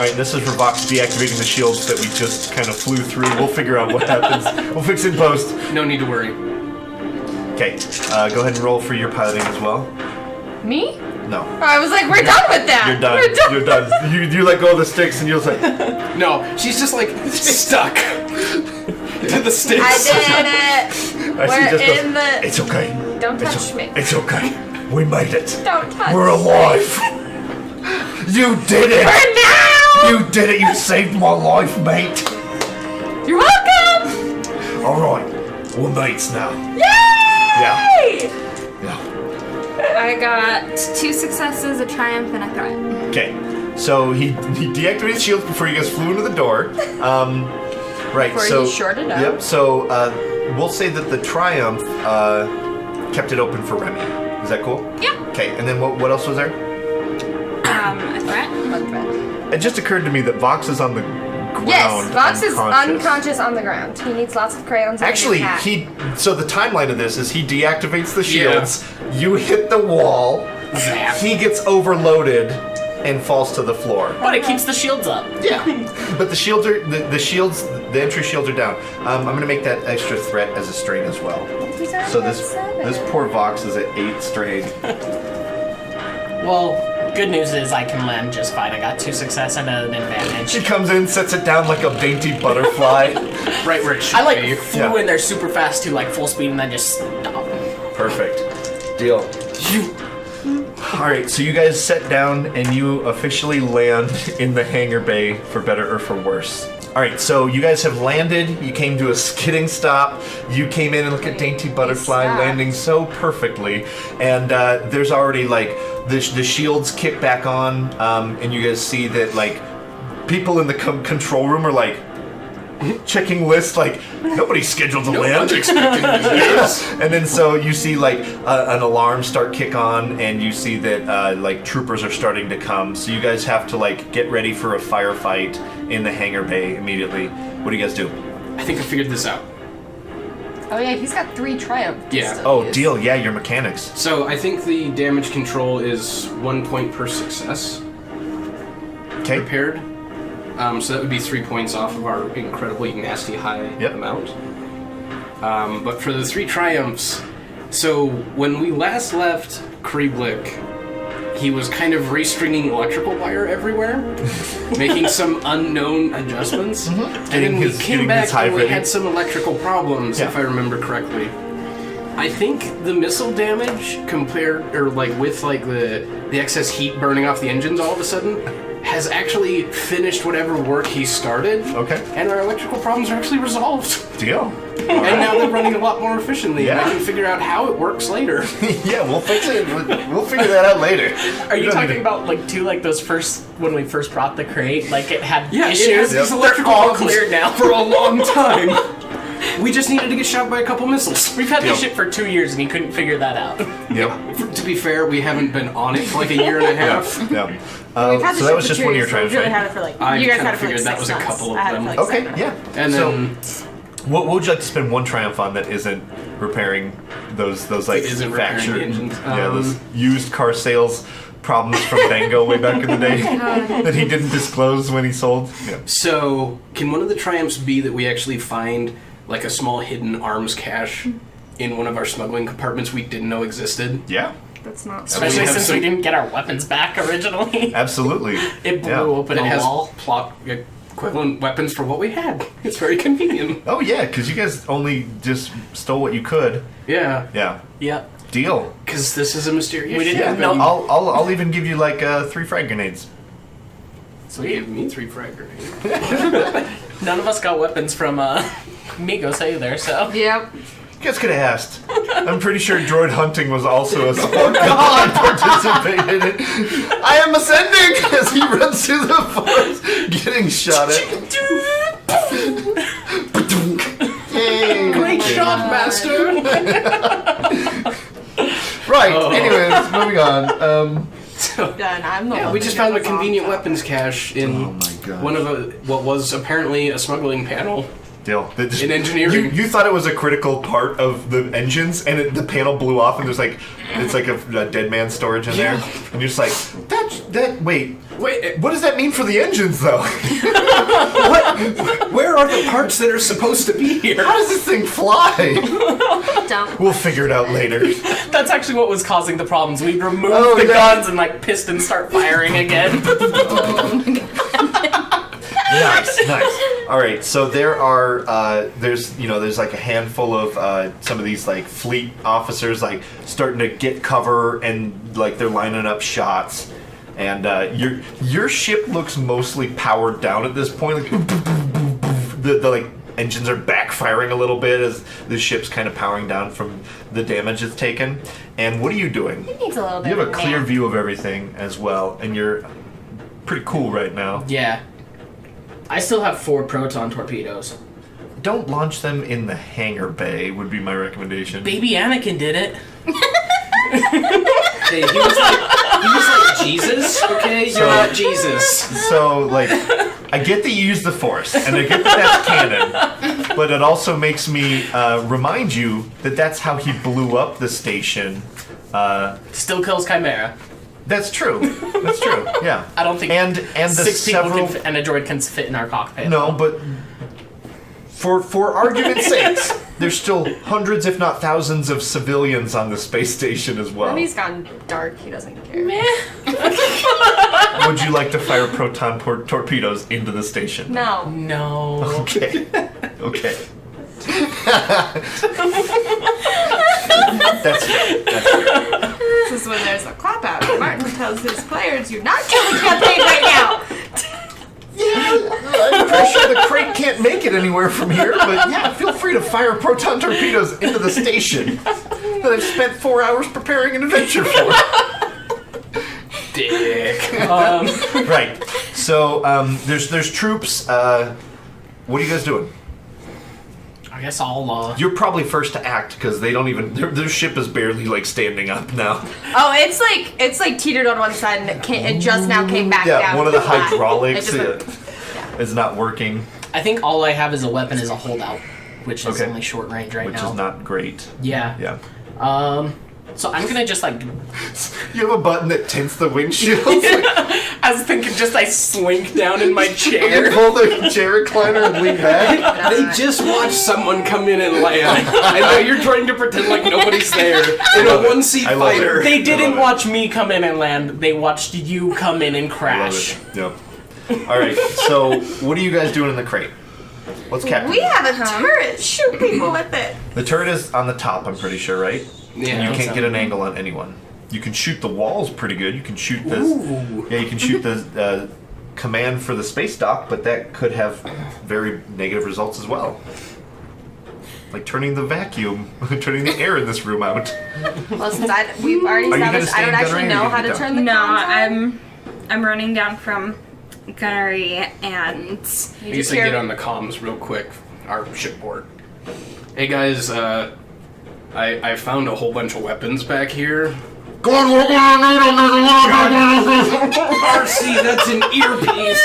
All right, this is for Vox deactivating the shields that we just kind of flew through. We'll figure out what happens. We'll fix it in post. No need to worry. Okay, go ahead and roll for your piloting as well. Me? No. I was like, we're done with that. You're done. We're done. You're done. You let go of the sticks and you're like, No, she's just like stuck to the sticks. I did it. I see We're just goes, in the. it's okay. Don't It's touch o- me. It's okay. We made it. Don't touch We're me. alive. You did it. For now. You did it. You saved my life, mate. You're welcome. All right. We're mates now. Yay! Yeah. Yeah. I got 2 successes, a triumph, and a threat. Okay. So he deactivated the shields before you guys flew into the door. Right. Before so he shorted up. Yep. So we'll say that the triumph kept it open for Remy. Is that cool? Yeah. Okay. And then what else was there? A threat. One threat. It just occurred to me that Vox is on the ground. Yes, Vox is unconscious. unconscious on the ground. He needs lots of crayons. And Actually, a hat. so the timeline of this is he deactivates the shields, you hit the wall, Zap. he gets overloaded, and falls to the floor. But it keeps the shields up. Yeah, but the shields are the entry shields are down. I'm gonna make that extra threat as a strain as well. He's already So at this 7. poor Vox is at 8 strain. Well, good news is I can land just fine. I got 2 success and an advantage. She comes in, sets it down like a dainty butterfly. Right where it should I like be. flew Yeah. in there super fast too, like full speed, and then just stopped. Perfect. Deal. All right, so you guys set down and you officially land in the hangar bay, for better or for worse. All right, so you guys have landed. You came to a skidding stop. You came in and look at Dainty Butterfly Stop. landing so perfectly, and there's already like the shields kick back on, and you guys see that like people in the control room are like checking lists, like nobody's scheduled to No land. one's expecting this. And then so you see like an alarm start kick on, and you see that like troopers are starting to come. So you guys have to like get ready for a firefight in the hangar bay immediately. What do you guys do? I think I figured this out. Oh yeah, he's got 3 triumph. Yeah. Oh, deal. Yeah, your mechanics. So I think the damage control is 1 point per success Okay. repaired. So that would be 3 points off of our incredibly nasty high Yep. amount. But for the 3 triumphs, so when we last left Kreeblik, he was kind of restringing electrical wire everywhere, making some unknown adjustments. And then we came getting back his hive and we ready. had some electrical problems, Yeah. if I remember correctly. I think the missile damage compared, or like with like the excess heat burning off the engines all of a sudden, has actually finished whatever work he started. Okay. And our electrical problems are actually resolved. Deal. And now they're running a lot more efficiently. Yeah. And I can figure out how it works later. Yeah, we'll fix it. We'll figure that out later. Are We you don't need talking to- about like like those first when we first brought the crate? Like it had Yeah, issues. it has these They're electrical all problems cleared now. for a long time. We just needed to get shot by a couple missiles. We've had Deal. this shit for 2 years and he couldn't figure that out. Yep. To be fair, we haven't been on it for like a year and a half. Yeah. We've had So the that was ship just for one of 2 your years, so triumphs, we've really right? had it for like. I you guys kinda had it for like figured that 6 was a months. couple of I had it them. for, like, Okay, 7. yeah. And so, then what would you like to spend 1 triumph on that isn't repairing those like It isn't repairing factory the engines. Yeah, those used car sales problems from Bango way back in the day that he didn't disclose when he sold. Yeah. So, can one of the triumphs be that we actually find like a small hidden arms cache in one of our smuggling compartments we didn't know existed? Yeah. That's not. Especially have since some- we didn't get our weapons back originally. Absolutely. It blew Yeah. open But it a has wall. plot equivalent weapons for what we had. It's very convenient. Oh yeah, because you guys only just stole what you could. Yeah, Yeah. Yep. Deal. because this is a mysterious We didn't ship. Yeah. know- I'll even give you like 3 frag grenades. So give me 3 frag grenades. None of us got weapons from Megos either, so. Yep. You guys could have asked. I'm pretty sure droid hunting was also a sport that participated in. I am ascending as he runs through the forest, getting shot at. Yay. Great shot, master! Right. Anyways, moving on. Done. I'm the Yeah, one we that just found a goes convenient off. weapons cache in Oh my gosh. one of what was apparently a smuggling panel. Deal. That just- In engineering. you thought it was a critical part of the engines, and the panel blew off, and there's like, it's like a dead man storage in there, and you're just like, wait, Wait, what does that mean for the engines though? where are the parts that are supposed to be here? How does this thing fly? Don't. We'll figure it out later. That's actually what was causing the problems. We'd remove Oh, the yeah. guns and like pistons start firing again. Nice. All right, so there's like a handful of some of these like fleet officers like starting to get cover, and like they're lining up shots, and your ship looks mostly powered down at this point. Like, the like engines are backfiring a little bit as the ship's kind of powering down from the damage it's taken. And what are you doing? It needs a little bit. You have a of clear man. view of everything as well, and you're pretty cool right now. Yeah. I still have 4 proton torpedoes. Don't launch them in the hangar bay would be my recommendation. Baby Anakin did it. Hey, he was like Jesus, okay? You're not Jesus. So, like, I get that you use the Force, and I get that that's canon, but it also makes me remind you that that's how he blew up the station. Still kills Chimera. That's true. That's true. Yeah. I don't think and the 6 people several can fit, and a droid can fit in our cockpit. No, but for argument's sakes, there's still hundreds, if not thousands, of civilians on the space station as well. Remy's gone dark. He doesn't care. Would you like to fire proton torpedoes into the station? No. No. Okay. Okay. That's fair. This is when there's a clap out. Martin tells his players, "You're not killing campaign right now." I'm pretty sure the crate can't make it anywhere from here, but yeah, feel free to fire proton torpedoes into the station that I've spent 4 hours preparing an adventure for. Dick. Right. So there's troops. What are you guys doing? I guess I'll. You're probably first to act because they don't even their ship is barely like standing up now. Oh, it's like teetered on one side and it just now came back down. Yeah, one of the flat. hydraulics It just is not working, I think all I have as a weapon is a holdout, which is Okay. only short range right which now. is not great. Yeah. Yeah. So I'm gonna just like. You have a button that tints the windshield. I was thinking, just I slink down in my You chair. pull the chair recliner and lean back. They just watched someone come in and land. I know you're trying to pretend like nobody's there in a one-seat I love it. fighter. They I didn't love it. watch me come in and land. They watched you come in and I love crash. it. Yep. All right. So, what are you guys doing in the crate? What's Captain? We have a turret. Shoot people with it. The turret is on the top. I'm pretty sure, right? Yeah. You can't get an angle on anyone. You can shoot the walls pretty good. You can shoot the you can shoot the command for the space dock, but that could have very negative results as well. Like turning the vacuum, turning the air in this room out. Well, since we've already Are you gonna established, I don't stay in actually gunnery or know you how gonna to get turn the No, comms on. I'm running down from gunnery and I used to get on the comms real quick. Our shipboard. Hey guys, I found a whole bunch of weapons back here. Go on, we're gonna need RC, that's an earpiece.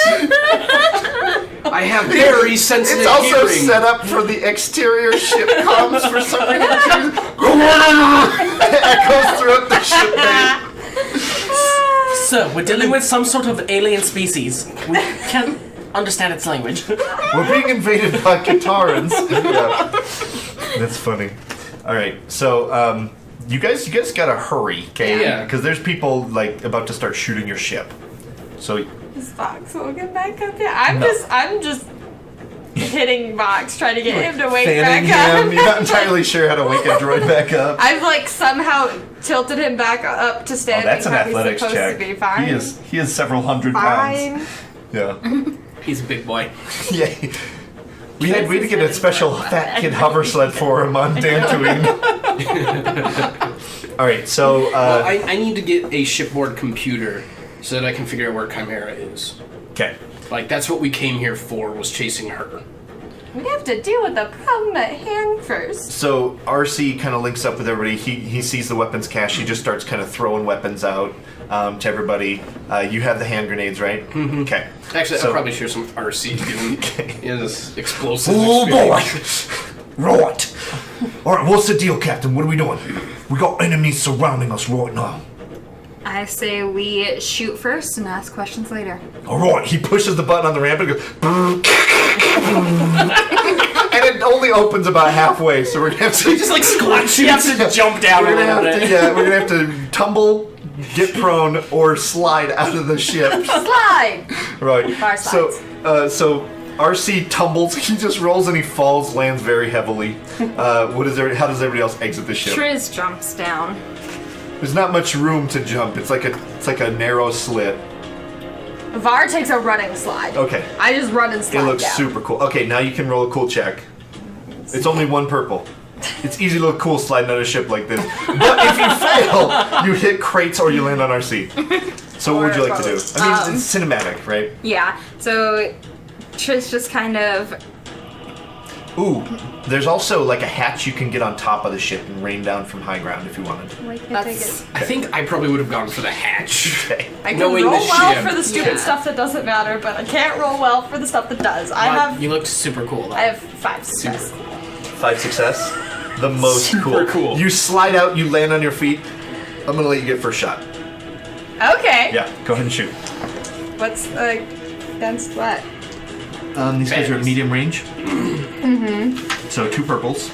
I have very sensitive It's also hearing. set up for the exterior ship comms for some reason. It echoes throughout the ship bay. Sir, we're dealing with some sort of alien species. We can't understand its language. We're being invaded by Katarans. Yeah. That's funny. All right, so you guys gotta hurry, okay? Yeah. Because there's people like about to start shooting your ship. So Is Vox will get back up here? I'm No. just hitting Vox, trying to get him to wake fanning back up. him. You're not entirely sure how to wake a droid back up. I've like somehow tilted him back up to Oh, stand. that's an how he's athletics supposed check. To be fine. He is several hundred pounds. Fine. Yeah. He's a big boy. Yeah. We had to get a special fat kid hover sled for him on Dantooine. All right, so Well, I need to get a shipboard computer so that I can figure out where Kymera is. okay. Like, that's what we came here for, was chasing her. We have to deal with the problem at hand first. So RC kind of links up with everybody. He sees the weapons cache. He just starts kind of throwing weapons out to everybody. You have the hand grenades, right? Mm-hmm. Okay. Actually, So- I'll probably share some with RC, given his explosive Oh boy! experience. Right. All right. What's the deal, Captain? What are we doing? We got enemies surrounding us right now. I say we shoot first and ask questions later. All right. He pushes the button on the ramp and goes. And it only opens about halfway, so we're gonna have to Just like squat You have to jump down a We're gonna little have bit. to, yeah, we're gonna have to tumble, get prone, or slide out of the ship. Slide. Right. Bar So, slides. so RC tumbles. He just rolls and he falls, lands very heavily. How does everybody else exit the ship? Triz jumps down. There's not much room to jump. It's like a narrow slit. Var takes a running slide. Okay. I just run and slide It looks down. super cool. Okay, now you can roll a cool check. It's only one purple. It's easy to look cool sliding on a ship like this. But if you fail, you hit crates or you land on RC. So what would you like to do? I mean, it's cinematic, right? Yeah, so Triz just kind of. Ooh, there's also like a hatch you can get on top of the ship and rain down from high ground if you wanted. That's, I think I probably would have gone for the hatch. Okay. I can Knowing roll the well ship. for the stupid Yeah. stuff that doesn't matter, but I can't roll well for the stuff that does. You looked super cool, though. I have 5 success. 5 success. The most Super cool. You slide out, you land on your feet. I'm gonna let you get first shot. Okay. Yeah, go ahead and shoot. What's against what? These guys are at Badass. medium range. Mm-hmm. So 2 purples.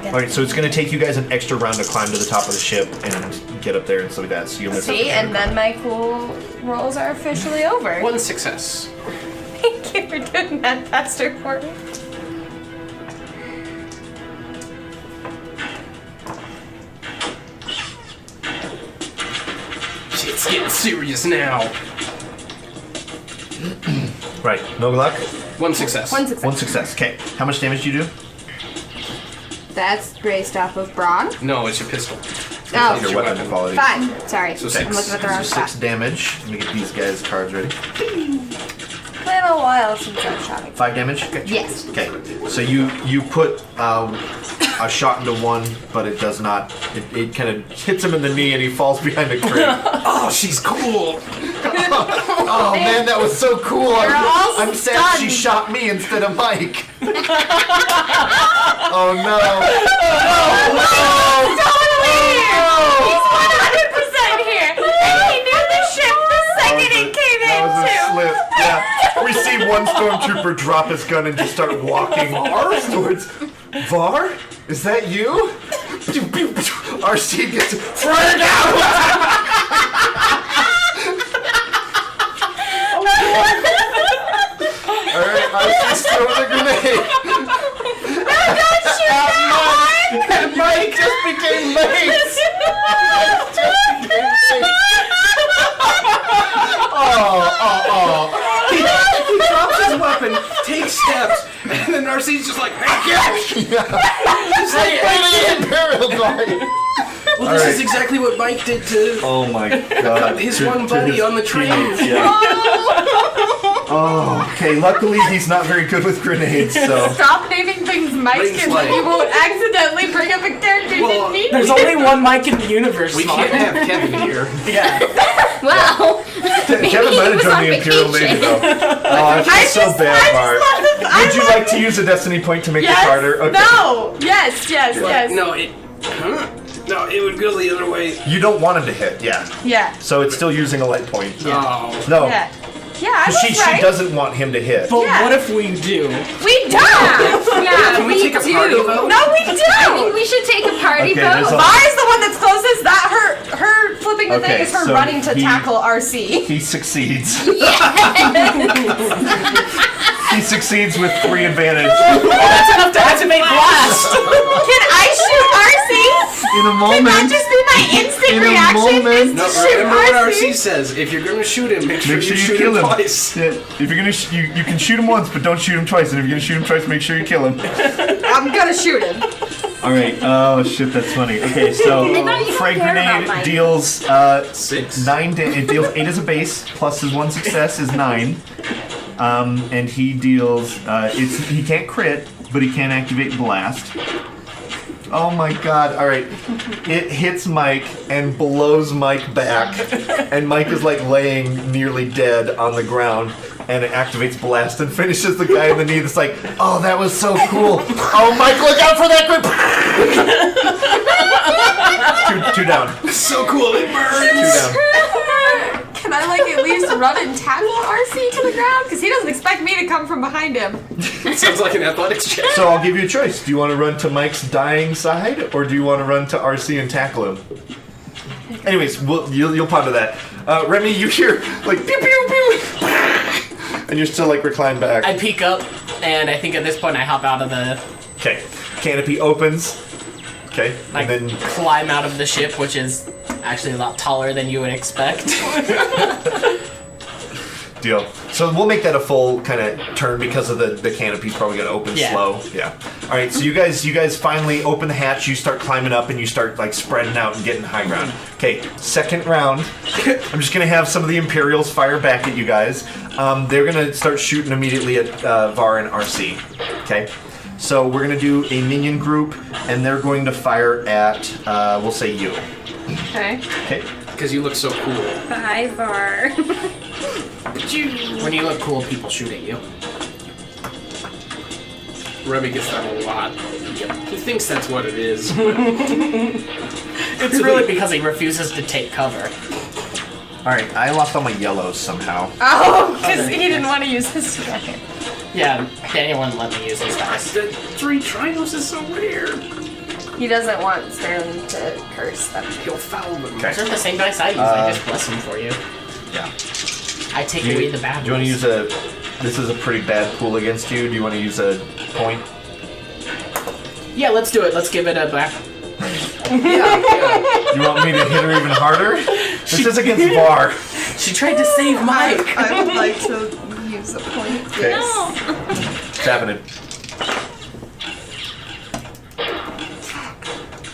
Alright, so it's going to take you guys an extra round to climb to the top of the ship and get up there and stuff like that. So you'll miss See, and then my cool rolls are officially over. 1 success. Thank you for doing that faster for me. Shit's getting serious now. Right, no luck? 1 success. 1 success. 1 success. Okay, how much damage do you do? That's based off of brawn. No, it's your pistol. Oh, Your weapon quality. 5. Sorry, So I'm looking at the wrong So spot. 6 damage. Let me get these guys' cards ready. Been a while since I've shot it. 5 damage? Okay. Yes. Okay, so you put a shot into one, but it does not. It kind of hits him in the knee and he falls behind a crate. Oh, she's cool. Oh man, that was so cool. They're all I'm sad she stunned. shot me instead of Mike. Oh no. Totally! He's 100% here! And he knew the ship the second it came in, That was a too! slip. Yeah. We see one stormtrooper drop his gun and just start walking towards. Var? Is that you? RC gets frag out! Alright, RC's throwing the grenade. And Mike just became mates. He drops his weapon, takes steps, and then RC's just like, thank you! It's like fighting an Imperial guy. Well, this is exactly what Mike did to Oh my god. his one buddy on the train. Yeah. Oh, okay. Luckily, he's not very good with grenades, so. Stop naming things Mike Rings and light. you won't accidentally bring up a character you Well, didn't need. There's only one Mike in the universe. We can't have Kevin here. Yeah. Well, Kevin might have joined the Imperial Navy, though. Oh, I feel so bad, Bart. Would you like to use a destiny point to make yes, it harder? Okay. no, yes, yes. No, no, it would go the other way. You don't want him to hit, yeah. Yeah, So it's still using a light point. Oh. No. yeah. Yeah, I was She right. doesn't want him to hit. But Yeah. what if we do? We don't! Yeah, Can we take a party vote? No, we don't! I think we should take a party Okay, vote. there's a- Var's the one that's closest. That her flipping the thing Okay, is her so running to he- tackle RC. He succeeds. He succeeds with 3 advantage. That's enough to activate blast. Can I shoot RC? In a Can moment. that just be my instant In a reaction? moment. Is No, to shoot remember what RC? RC says. If you're gonna shoot him, make sure Make sure you you shoot kill him him. twice. Yeah, if you're gonna, you can shoot him once, but don't shoot him twice. And if you're gonna shoot him twice, make sure you kill him. I'm gonna shoot him. All right. Oh shit, that's funny. Okay, so I thought you frag cared about grenade mine. deals 6. 9. It deals 8 as a base, plus his 1 success is 9. And he deals. He can't crit, but he can activate blast. Oh my god, alright. It hits Mike and blows Mike back. And Mike is like laying nearly dead on the ground. And it activates blast and finishes the guy in the knee that's like, oh, that was so cool. Oh, Mike, look out for that grip. two down. So cool, it 2 burns. down. Can I like at least run and tackle RC to the ground? Because he doesn't expect me to come from behind him. Sounds like an athletics check. So I'll give you a choice. Do you want to run to Mike's dying side, or do you want to run to RC and tackle him? Anyways, you'll ponder that. Remy, you hear like pew pew pew, and you're still like reclined back. I peek up, and I think at this point I hop out of the. Okay, canopy opens. Okay, I and then climb out of the ship, which is actually a lot taller than you would expect. deal. So we'll make that a full kind of turn because of the canopy's probably gonna open Yeah. slow. Yeah. All right. So you guys finally open the hatch. You start climbing up and you start like spreading out and getting high ground. Okay. Second round. I'm just gonna have some of the Imperials fire back at you guys. They're gonna start shooting immediately at Var and RC. Okay. So we're gonna do a minion group, and they're going to fire at we'll say you. Okay. Okay. Because you look so cool. Bye, Var. When you look cool, people shoot at you. Remy gets that a lot. He thinks that's what it is. It's really because he refuses to take cover. Alright, I lost all my yellows somehow. Oh, because he didn't want to use his dragon. Yeah, Daniel wouldn't let me use his dice. The 3 triumphs is so rare. He doesn't want Sterling to curse them. He'll foul them. Okay. Those are the same dice I use. I just bless them for you. Yeah. I take away the bad Do you want to ones. use this is a pretty bad pool against you. Do you want to use a point? Yeah, let's do it. Let's give it a back. Yeah. You want me to hit her even harder? This is against Var. She tried to save Mike. I would like to use a point. Okay. No. It's happening.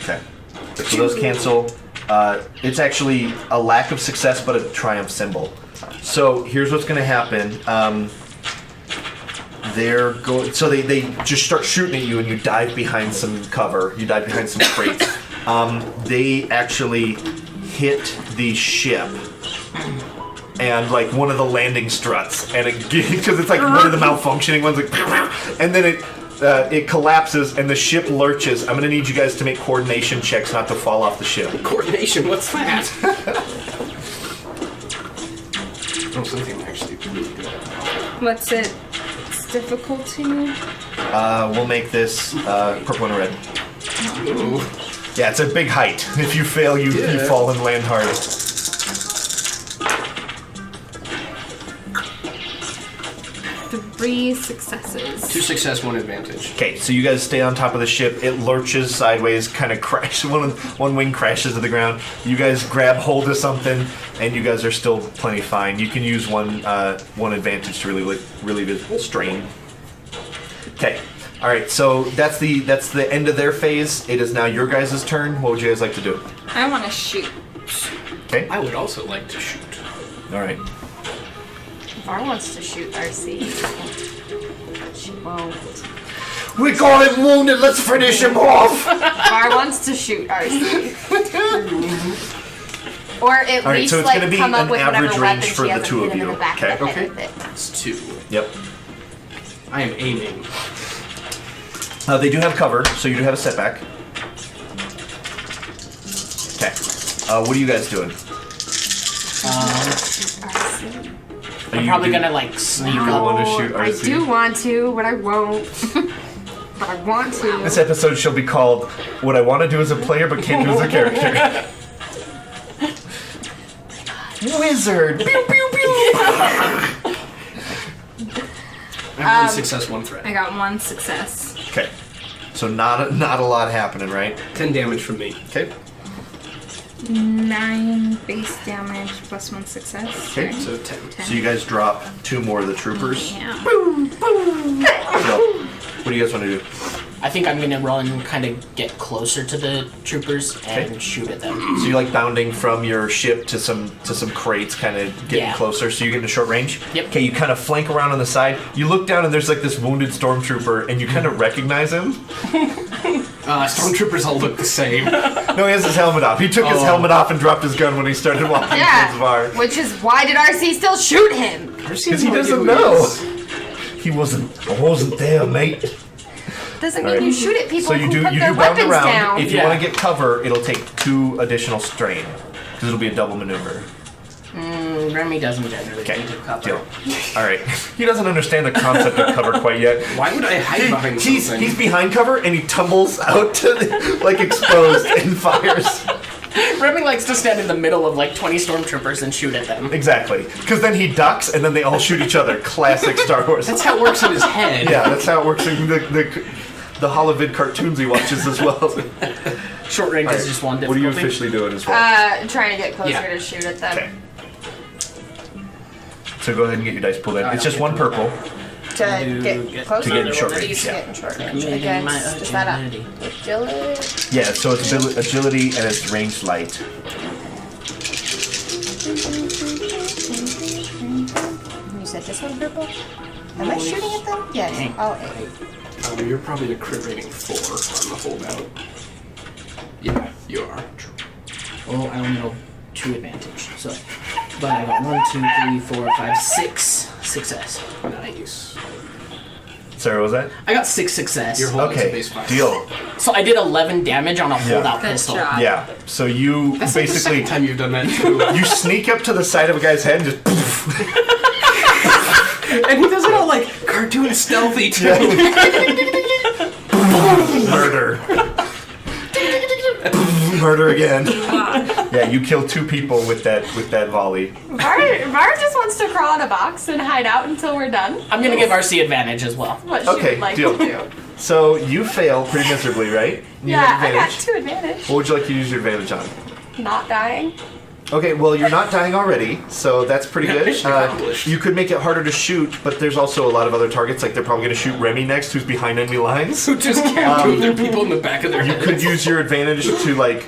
Okay. So those cancel. It's actually a lack of success, but a triumph symbol. So here's what's going to happen. So they just start shooting at you, and you dive behind some cover. You dive behind some crates. They actually hit the ship. And like one of the landing struts, and because it's like one of the malfunctioning ones, like, and then it collapses and the ship lurches. I'm gonna need you guys to make coordination checks not to fall off the ship. Coordination, what's that? Oh, something actually really good. What's it? It's difficulty. We'll make this purple and red. Ooh. Yeah, it's a big height. If you fail, you fall and land hard. Three successes. 2 success, 1 advantage. Okay, so you guys stay on top of the ship. It lurches sideways, kind of crash. One wing crashes to the ground. You guys grab hold of something, and you guys are still plenty fine. You can use one advantage to relieve the strain. Okay, all right. So that's the end of their phase. It is now your guys' turn. What would you guys like to do? I want to shoot. Okay. I would also like to shoot. All right. Var wants to shoot RC. She won't. We got him wounded. Let's finish him off. Var wants to shoot RC. Or at All right, least so it's like gonna be come up an with average whatever range weapon for she the has two and of hit him in you. the back Okay. of the head Okay. with it. That's 2. Yep. I am aiming. They do have cover, so you do have a setback. Okay. What are you guys doing? RC. Are I'm you probably do- gonna like sneak You up. want to shoot I RC? do want to, but I won't. But I want to. This episode shall be called "What I Want to Do as a Player but Can't Do as a Character." Wizard. Pew, pew, pew. I have 1 success, 1 threat. I got 1 success. Okay. So not a lot happening, right? 10 damage from me. Okay. 9 base damage plus 1 success. Okay. So 10. So you guys drop 2 more of the troopers. Yeah. So, what do you guys want to do? I think I'm gonna run, kind of get closer to the troopers and Okay. shoot at them. So you're like bounding from your ship to some crates, kind of getting Yeah. closer. So you get into short range. Yep. Okay. You kind of flank around on the side. You look down and there's like this wounded stormtrooper, and you kind of recognize him. Stormtroopers all look the same. No, he has his helmet off. He took his Oh. helmet off and dropped his gun when he started walking Yeah. towards Var. Which is why did RC still shoot him? Because he doesn't know. He wasn't. I wasn't there, mate. Doesn't mean Alright. you shoot at people So you who do put you their do bound weapons around. down. If you Yeah. want to get cover, it'll take 2 additional strain because it'll be a double maneuver. Remy doesn't generally Okay. need to cover. Deal. All right. He doesn't understand the concept of cover quite yet. Why would I hide behind He's something? behind cover and he tumbles out to like exposed and fires. Remy likes to stand in the middle of like 20 stormtroopers and shoot at them. Exactly. Because then he ducks and then they all shoot each other. Classic Star Wars. That's how it works in his head. Yeah, that's how it works in the Holovid cartoons he watches as well. Short range All is right. just 1 What are you difficulty. officially doing as well? Trying to get closer Yeah. to shoot at them. Okay. So go ahead and get your dice pulled in. It's just 1 purple. To To get get- closer. to get in short To range, get yeah. in short range. Committing my Against, is that agility. agility? Yeah, so it's agility and it's ranged light. You said this one purple? Am I shooting at them? Yes. Oh, 8. You're probably a crit rating 4 on the holdout. Yeah, you are. Well, I only rolled 2 advantage, so. But I got 1, 2, 3, 4, 5, 6 success. Nice. So Sorry, what was that? I got 6 success. You're holding some Okay, base fire. deal. So I did 11 damage on a holdout Good pistol. job. Yeah. So you That's like the basically second time you've done that too. you sneak up to the side of a guy's head and just poof. And he does it all like cartoon stealthy too. Murder. Murder again. Yeah, you kill 2 people with that volley. Var just wants to crawl in a box and hide out until we're done. I'm gonna give RC advantage as well. What she Okay, would like deal. to do. So you fail pretty miserably, right? You Yeah, have I got advantage. 2 advantage. What would you like to use your advantage on? Not dying. Okay, well you're not dying already, so that's pretty good. Mission accomplished. You could make it harder to shoot, but there's also a lot of other targets. Like they're probably going to shoot Remy next, who's behind enemy lines. Who just capped 2 of their people in the back of their You heads. could use your advantage to like,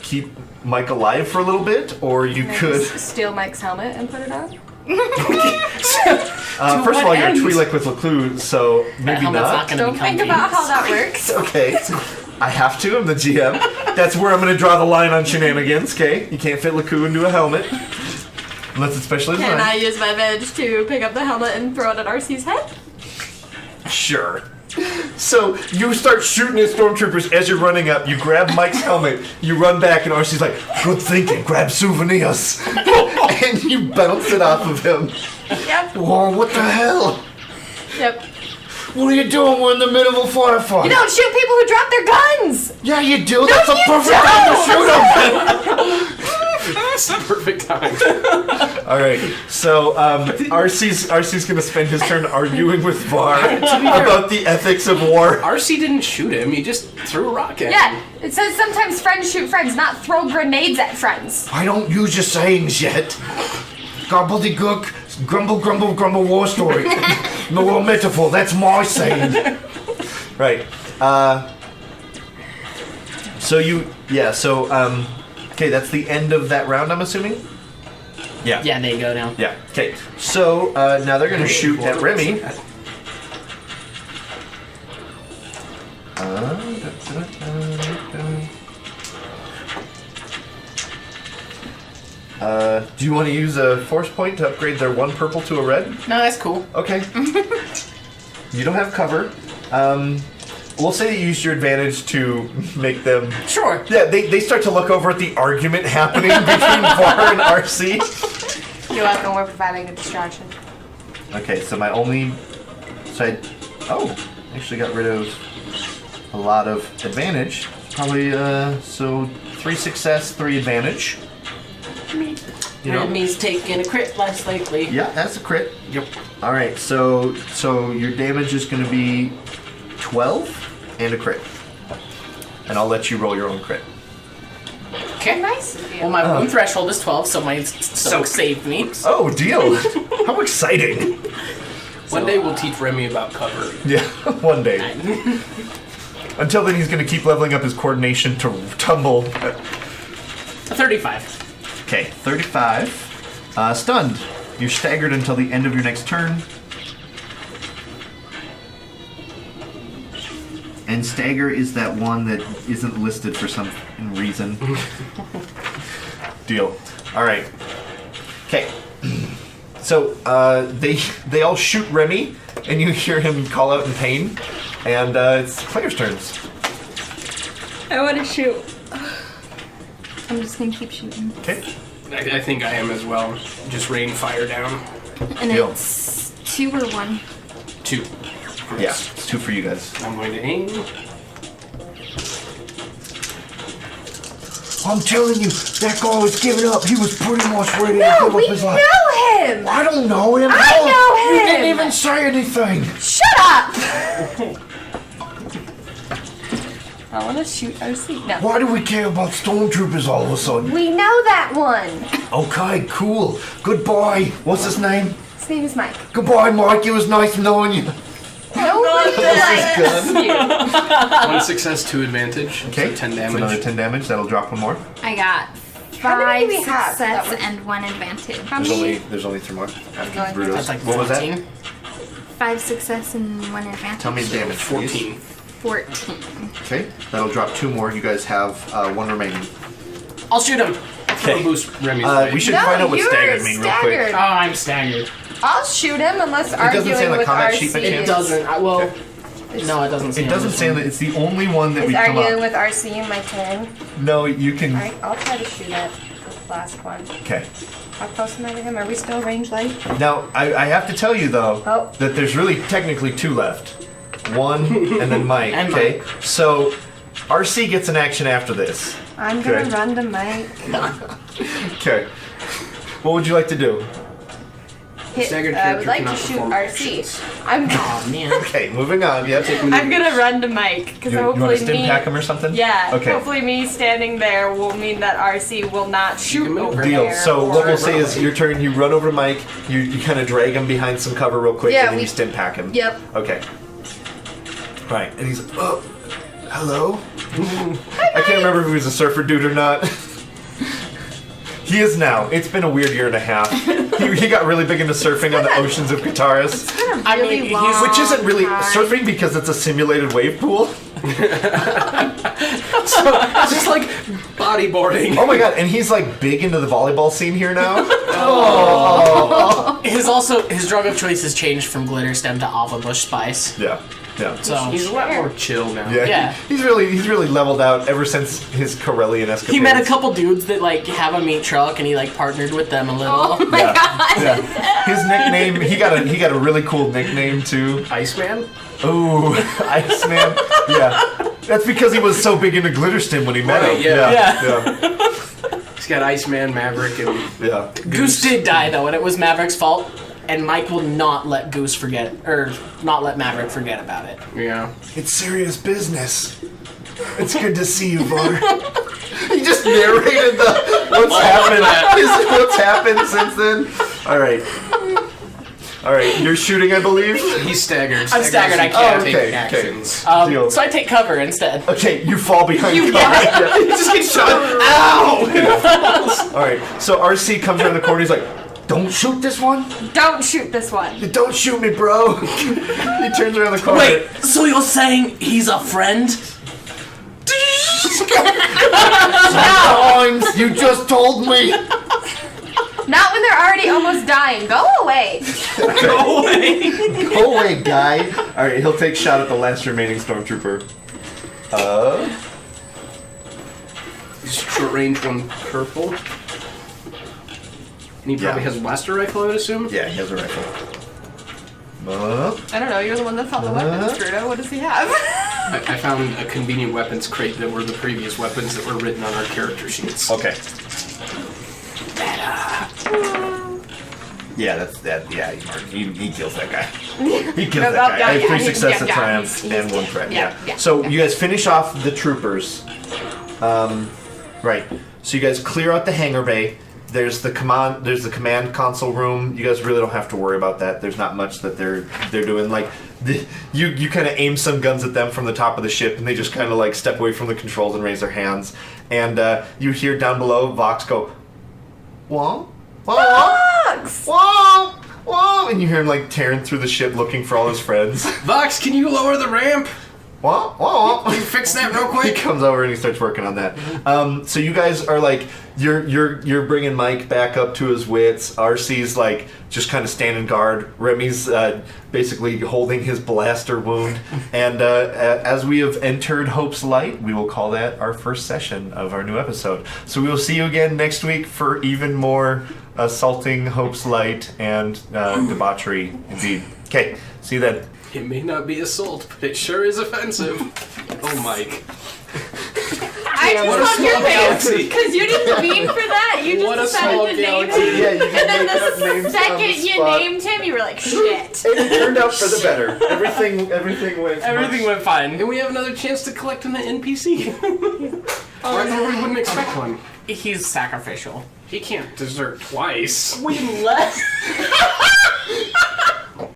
keep Mike alive for a little bit, or you Can I could. just steal Mike's helmet and put it on? First of all, what you're a end? Twi'lek with Lecluse, so That maybe helmet's not not. gonna Don't be think comfy. about how that works. Okay, I have to. I'm the GM. That's where I'm going to draw the line on shenanigans. Okay, you can't fit Lecluse into a helmet unless it's specially Can I designed. use my advantage to pick up the helmet and throw it at RC's head? Sure. So you start shooting at stormtroopers as you're running up. You grab Mike's helmet. You run back, and RC's like, "Good thinking. Grab souvenirs," and you bounce it off of him. Yep. Whoa! What the hell? Yep. What are you doing? We're in the middle of a firefight. You don't shoot people who drop their guns! Yeah, you do. That's a you perfect time to shoot them. That's the perfect time. All right. So RC's gonna spend his turn arguing with Var about the ethics of war. RC didn't shoot him, he just threw a rock at him. Yeah, it says sometimes friends shoot friends, not throw grenades at friends. I don't use your sayings yet. Gobbledygook, grumble, grumble, grumble, war story. No war metaphor. That's my saying. Right. Okay, that's the end of that round, I'm assuming? Yeah. Yeah, there you go now. Yeah. Okay. So now they're going to shoot at Remy. Do you want to use a force point to upgrade their 1 purple to a red? No, that's cool. Okay. You don't have cover. We'll say that you used your advantage to make them... Sure. Yeah, they start to look over at the argument happening between Var and RC. You're welcome, we're providing a distraction. Okay, so my only... actually got rid of a lot of advantage. Probably, 3 success, 3 advantage. You know? Remy's taking a crit less likely. Yeah, that's a crit. Yep. Alright, so your damage is going to be 12 and a crit. And I'll let you roll your own crit. Okay. Nice of you. Well, my wound threshold is 12, so my soak saved me. Oh, deal! How exciting! One day we'll teach Remy about cover. Yeah, one day. Until then, he's going to keep leveling up his coordination to tumble. 35. Okay, 35. Stunned. You're staggered until the end of your next turn. And stagger is that one that isn't listed for some reason. Deal. All right. Okay. So they all shoot Remy, and you hear him call out in pain. And it's players' turns. I want to shoot. I'm just gonna keep shooting. Okay. I think I am as well. Just rain fire down. And Deal. it's 2 or 1. 2. Yeah, it's 2 for you guys. I'm going to aim. I'm telling you, that guy was giving up. He was pretty much ready to No, give we up his life. know him! I don't know him. I know You him! didn't even say anything. Shut up! I want to shoot RC. No. Why do we care about stormtroopers all of a sudden? We know that one! Okay, cool. Goodbye. What's his name? His name is Mike. Goodbye, Mike. It was nice knowing you. Nobody likes you. 1 success, 2 advantage. Okay, So 10 that's damage. another 10 damage. That'll drop 1 more. I got How many 5 do we have? success That was- and 1 advantage. How many? There's only 3 more. Go After ahead. Bruto's. That's like What was 14. that? 5 success and 1 advantage. Tell me the damage. please. 14. 14. Okay, that'll drop 2 more. You guys have 1 remaining. I'll shoot him. That'll boost Remy's life. We should No, find out what you're staggered mean real quick. staggered. Oh, I'm staggered. I'll shoot him unless doesn't say arguing on the with combat RC sheet by It chance? doesn't. No, it doesn't say. It doesn't say that. It's the only one that is we come arguing up. with RC in my turn. No, you can. Alright, I'll try to shoot at the last one. Okay. How close am I to him? Are we still range light? Now, I have to tell you, though, Oh. that there's really technically 2 left. One, and then Mike, And okay? So, RC gets an action after this. I'm gonna Okay. run to Mike. Okay. What would you like to do? Staggered I would character like to cannot shoot perform RC. actions. Oh man. Okay, moving on. Yep. I'm gonna run to Mike because You want hopefully to stim me. pack him or something? Yeah. Okay. Hopefully me standing there will mean that RC will not shoot can move. over Deal. there. So what or- we'll say is your turn. You run over to Mike. You kind of drag him behind some cover real quick, Yeah, and then we- you stim pack him. Yep. Okay. Right, and he's oh, hello. I can't remember if he was a surfer dude or not. He is now. It's been a weird year and a half. He got really big into surfing on the oceans of Kataris, It's been a I really mean, long which isn't really time. surfing because it's a simulated wave pool. It's just like bodyboarding. Oh my god! And he's like big into the volleyball scene here now. His drug of choice has changed from glitter stem to Ava Bush Spice. Yeah, yeah. So He's a lot more chill now. Yeah, Yeah. He's really leveled out ever since his Corellian escapades. he met a couple dudes that like have a meat truck, and he like partnered with them a little. Oh my Yeah, god. yeah. His nickname, he got a really cool nickname too. Iceman? Ooh, Iceman. Yeah, that's because he was so big into glitter stim when he met Right, him. yeah. yeah, He's got Iceman, Maverick, and yeah. Goose did die though, and it was Maverick's fault. And Mike will not let Goose forget, or not let Maverick forget about it. yeah. It's serious business. It's good to see you, Var. He just narrated what's happened since then. All right. You're shooting, I believe. He's staggered. I'm staggered, I can't take take actions. Deal. So I take cover instead. Okay, you fall behind cover. Yeah. You just get shot. Ow! All right. So RC comes around the corner. He's like, "Don't shoot this one. Don't shoot this one. Don't shoot me, bro." He turns around the corner. Wait, so you're saying he's a friend? Sometimes you just told me. Not when they're already almost dying. Go away. Go away. Go away, guy. All right, he'll take shot at the last remaining stormtrooper. Short range, one purple. And he probably has a blaster rifle, I would assume. Yeah, he has a rifle. I don't know. You're the one that found the weapons, Bruto. What does he have? I found a convenient weapons crate that were the previous weapons that were written on our character sheets. Okay. Yeah, that's that. Yeah, he kills that guy. He kills that guy. I have 3 success, a triumph, and 1 threat. Yeah. So you guys finish off the troopers. Right. So you guys clear out the hangar bay. There's the command console room. You guys really don't have to worry about that. There's not much that they're doing. Like you kind of aim some guns at them from the top of the ship, and they just kind of like step away from the controls and raise their hands. And you hear down below Vox go, "Wah, wah, Vox! wah, wah," and you hear him like tearing through the ship looking for all his friends. Vox, can you lower the ramp? Wah, wah, wah. Can you fix that real He quick? comes over and he starts working on that. So you guys are like, you're bringing Mike back up to his wits. RC's like just kind of standing guard. Remy's basically holding his blaster wound. And as we have entered Hope's Light, we will call that our first session of our new episode. So we will see you again next week for even more assaulting Hope's Light and debauchery. Indeed. Okay. See you then. It may not be assault, but it sure is offensive. Oh, Mike. I just what a love your small face galaxy. because you didn't mean for that. You What a just small decided to name galaxy. him, Yeah, you just and then make up names the on the second you spot. named him, you were like, "Shit." It turned out for the better. Everything went. Everything went fine. And we have another chance to collect an NPC. I thought we wouldn't expect one. He's sacrificial. He can't desert twice. We left.